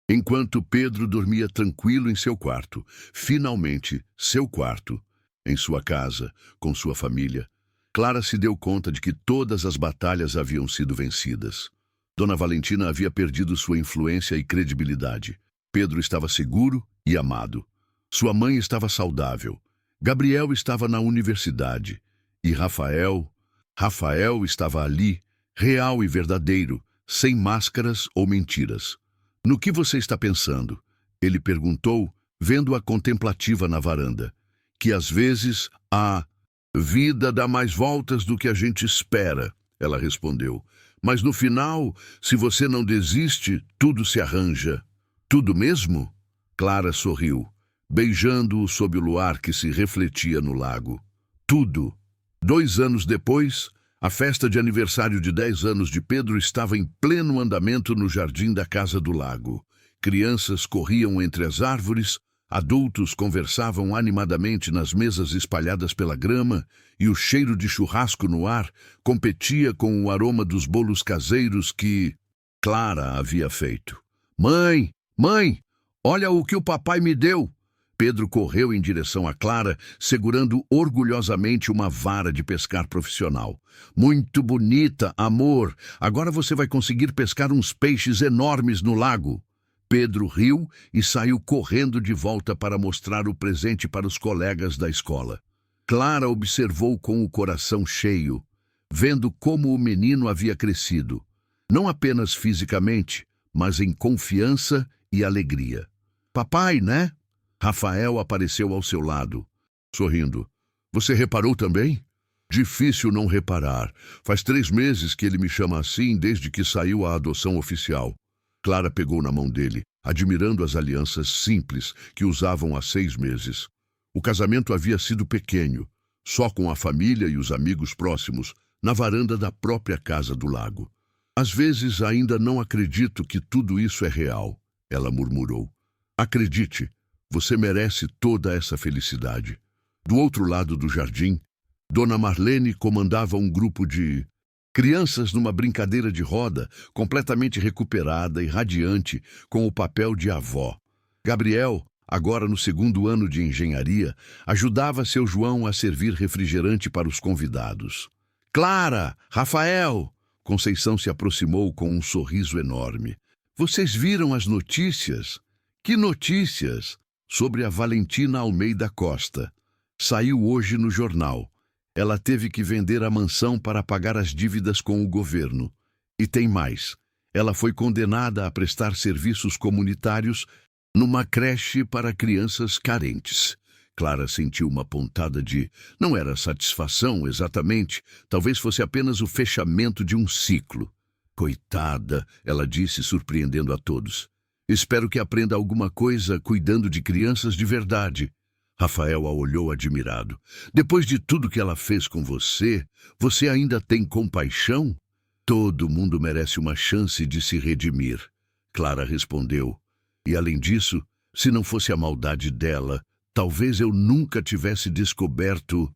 enquanto Pedro dormia tranquilo em seu quarto, finalmente, seu quarto, em sua casa, com sua família, Clara se deu conta de que todas as batalhas haviam sido vencidas. Dona Valentina havia perdido sua influência e credibilidade. Pedro estava seguro e amado. Sua mãe estava saudável. Gabriel estava na universidade. E Rafael estava ali, real e verdadeiro, sem máscaras ou mentiras. No que você está pensando? Ele perguntou, vendo-a contemplativa na varanda. Que às vezes a vida dá mais voltas do que a gente espera, ela respondeu. Mas no final, se você não desiste, tudo se arranja. Tudo mesmo? Clara sorriu, beijando-o sob o luar que se refletia no lago. Tudo. 2 anos depois, a festa de aniversário de 10 anos de Pedro estava em pleno andamento no jardim da casa do lago. Crianças corriam entre as árvores, adultos conversavam animadamente nas mesas espalhadas pela grama e o cheiro de churrasco no ar competia com o aroma dos bolos caseiros que Clara havia feito. Mãe, olha o que o papai me deu! Pedro correu em direção a Clara, segurando orgulhosamente uma vara de pescar profissional. Muito bonita, amor. Agora você vai conseguir pescar uns peixes enormes no lago. Pedro riu e saiu correndo de volta para mostrar o presente para os colegas da escola. Clara observou com o coração cheio, vendo como o menino havia crescido, não apenas fisicamente, mas em confiança e alegria. Papai, né? Rafael apareceu ao seu lado, sorrindo. Você reparou também? Difícil não reparar. Faz 3 meses que ele me chama assim desde que saiu a adoção oficial. Clara pegou na mão dele, admirando as alianças simples que usavam há 6 meses. O casamento havia sido pequeno, só com a família e os amigos próximos, na varanda da própria casa do lago. Às vezes ainda não acredito que tudo isso é real, ela murmurou. Acredite, você merece toda essa felicidade. Do outro lado do jardim, Dona Marlene comandava um grupo de crianças numa brincadeira de roda, completamente recuperada e radiante, com o papel de avó. Gabriel, agora no 2º ano de engenharia, ajudava seu João a servir refrigerante para os convidados. Clara! Rafael! Conceição se aproximou com um sorriso enorme. Vocês viram as notícias? Que notícias? Sobre a Valentina Almeida Costa. Saiu hoje no jornal. Ela teve que vender a mansão para pagar as dívidas com o governo. E tem mais. Ela foi condenada a prestar serviços comunitários numa creche para crianças carentes. Clara sentiu uma pontada de... Não era satisfação, exatamente. Talvez fosse apenas o fechamento de um ciclo. Coitada, ela disse, surpreendendo a todos. Espero que aprenda alguma coisa cuidando de crianças de verdade. Rafael a olhou admirado. Depois de tudo que ela fez com você, você ainda tem compaixão? Todo mundo merece uma chance de se redimir. Clara respondeu. E além disso, se não fosse a maldade dela, talvez eu nunca tivesse descoberto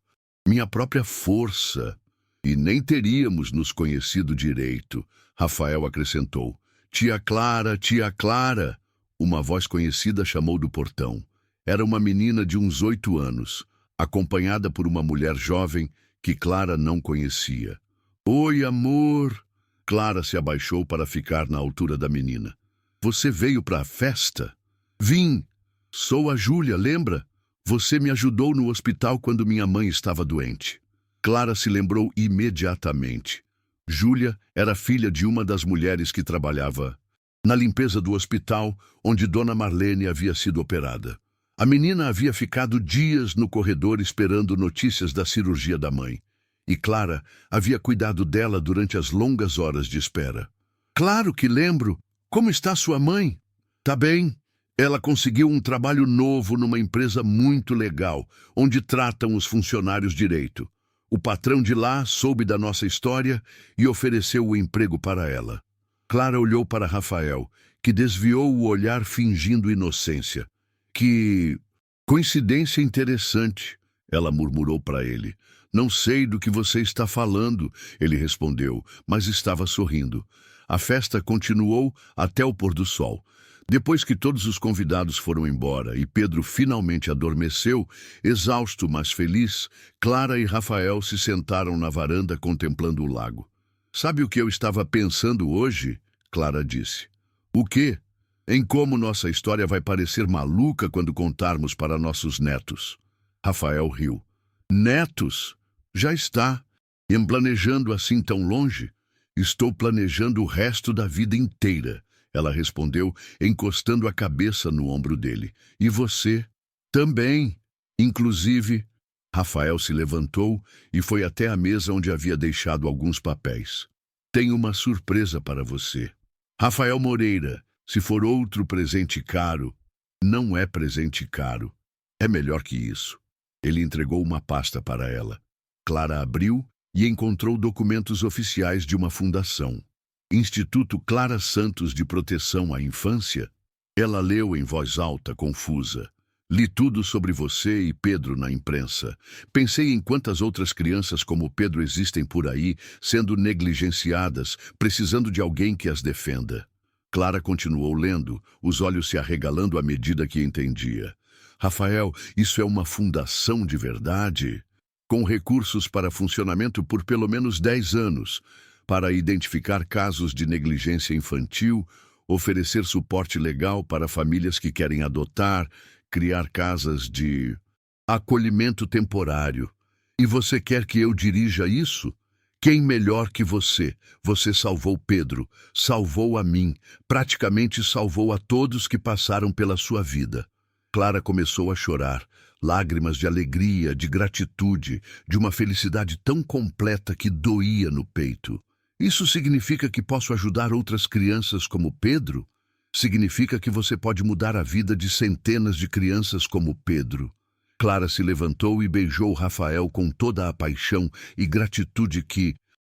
minha própria força. E nem teríamos nos conhecido direito. Rafael acrescentou. Tia Clara, tia Clara! Uma voz conhecida chamou do portão. Era uma menina de uns 8 anos, acompanhada por uma mulher jovem que Clara não conhecia. Oi, amor! Clara se abaixou para ficar na altura da menina. Você veio para a festa? Vim! Sou a Júlia, lembra? Você me ajudou no hospital quando minha mãe estava doente. Clara se lembrou imediatamente. Júlia era filha de uma das mulheres que trabalhava na limpeza do hospital onde Dona Marlene havia sido operada. A menina havia ficado dias no corredor esperando notícias da cirurgia da mãe. E Clara havia cuidado dela durante as longas horas de espera. Claro que lembro. Como está sua mãe? Tá bem. Ela conseguiu um trabalho novo numa empresa muito legal, onde tratam os funcionários direito. O patrão de lá soube da nossa história e ofereceu o emprego para ela. Clara olhou para Rafael, que desviou o olhar fingindo inocência. Que coincidência interessante, ela murmurou para ele. Não sei do que você está falando, ele respondeu, mas estava sorrindo. A festa continuou até o pôr do sol. Depois que todos os convidados foram embora e Pedro finalmente adormeceu, exausto, mas feliz, Clara e Rafael se sentaram na varanda contemplando o lago. Sabe o que eu estava pensando hoje? Clara disse. O quê? Em como nossa história vai parecer maluca quando contarmos para nossos netos. Rafael riu. Netos? Já está. E planejando assim tão longe? Estou planejando o resto da vida inteira. Ela respondeu, encostando a cabeça no ombro dele. E você? Também. Inclusive, Rafael se levantou e foi até a mesa onde havia deixado alguns papéis. Tenho uma surpresa para você. Rafael Moreira, se for outro presente caro, não é presente caro. É melhor que isso. Ele entregou uma pasta para ela. Clara abriu e encontrou documentos oficiais de uma fundação. Instituto Clara Santos de Proteção à Infância. Ela leu em voz alta, confusa. Li tudo sobre você e Pedro na imprensa. Pensei em quantas outras crianças como Pedro existem por aí, sendo negligenciadas, precisando de alguém que as defenda. Clara continuou lendo, os olhos se arregalando à medida que entendia. Rafael, isso é uma fundação de verdade, com recursos para funcionamento por pelo menos 10 anos, para identificar casos de negligência infantil, oferecer suporte legal para famílias que querem adotar, criar casas de acolhimento temporário. E você quer que eu dirija isso? Quem melhor que você? Você salvou Pedro, salvou a mim, praticamente salvou a todos que passaram pela sua vida. Clara começou a chorar, lágrimas de alegria, de gratitude, de uma felicidade tão completa que doía no peito. Isso significa que posso ajudar outras crianças como Pedro? Significa que você pode mudar a vida de centenas de crianças como Pedro. Clara se levantou e beijou Rafael com toda a paixão e gratitude que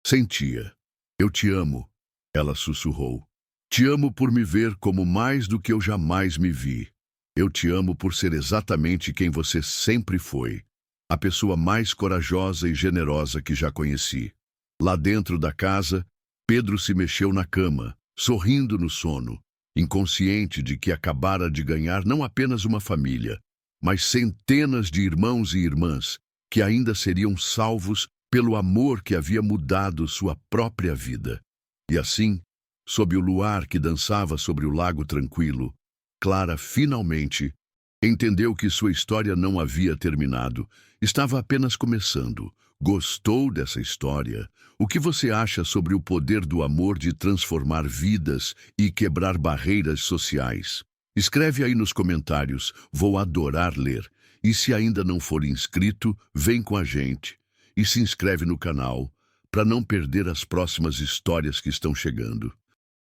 sentia. Eu te amo, ela sussurrou. Te amo por me ver como mais do que eu jamais me vi. Eu te amo por ser exatamente quem você sempre foi. A pessoa mais corajosa e generosa que já conheci. Lá dentro da casa, Pedro se mexeu na cama, sorrindo no sono, inconsciente de que acabara de ganhar não apenas uma família, mas centenas de irmãos e irmãs que ainda seriam salvos pelo amor que havia mudado sua própria vida. E assim, sob o luar que dançava sobre o lago tranquilo, Clara finalmente entendeu que sua história não havia terminado, estava apenas começando. Gostou dessa história? O que você acha sobre o poder do amor de transformar vidas e quebrar barreiras sociais? Escreve aí nos comentários, vou adorar ler. E se ainda não for inscrito, vem com a gente e se inscreve no canal para não perder as próximas histórias que estão chegando.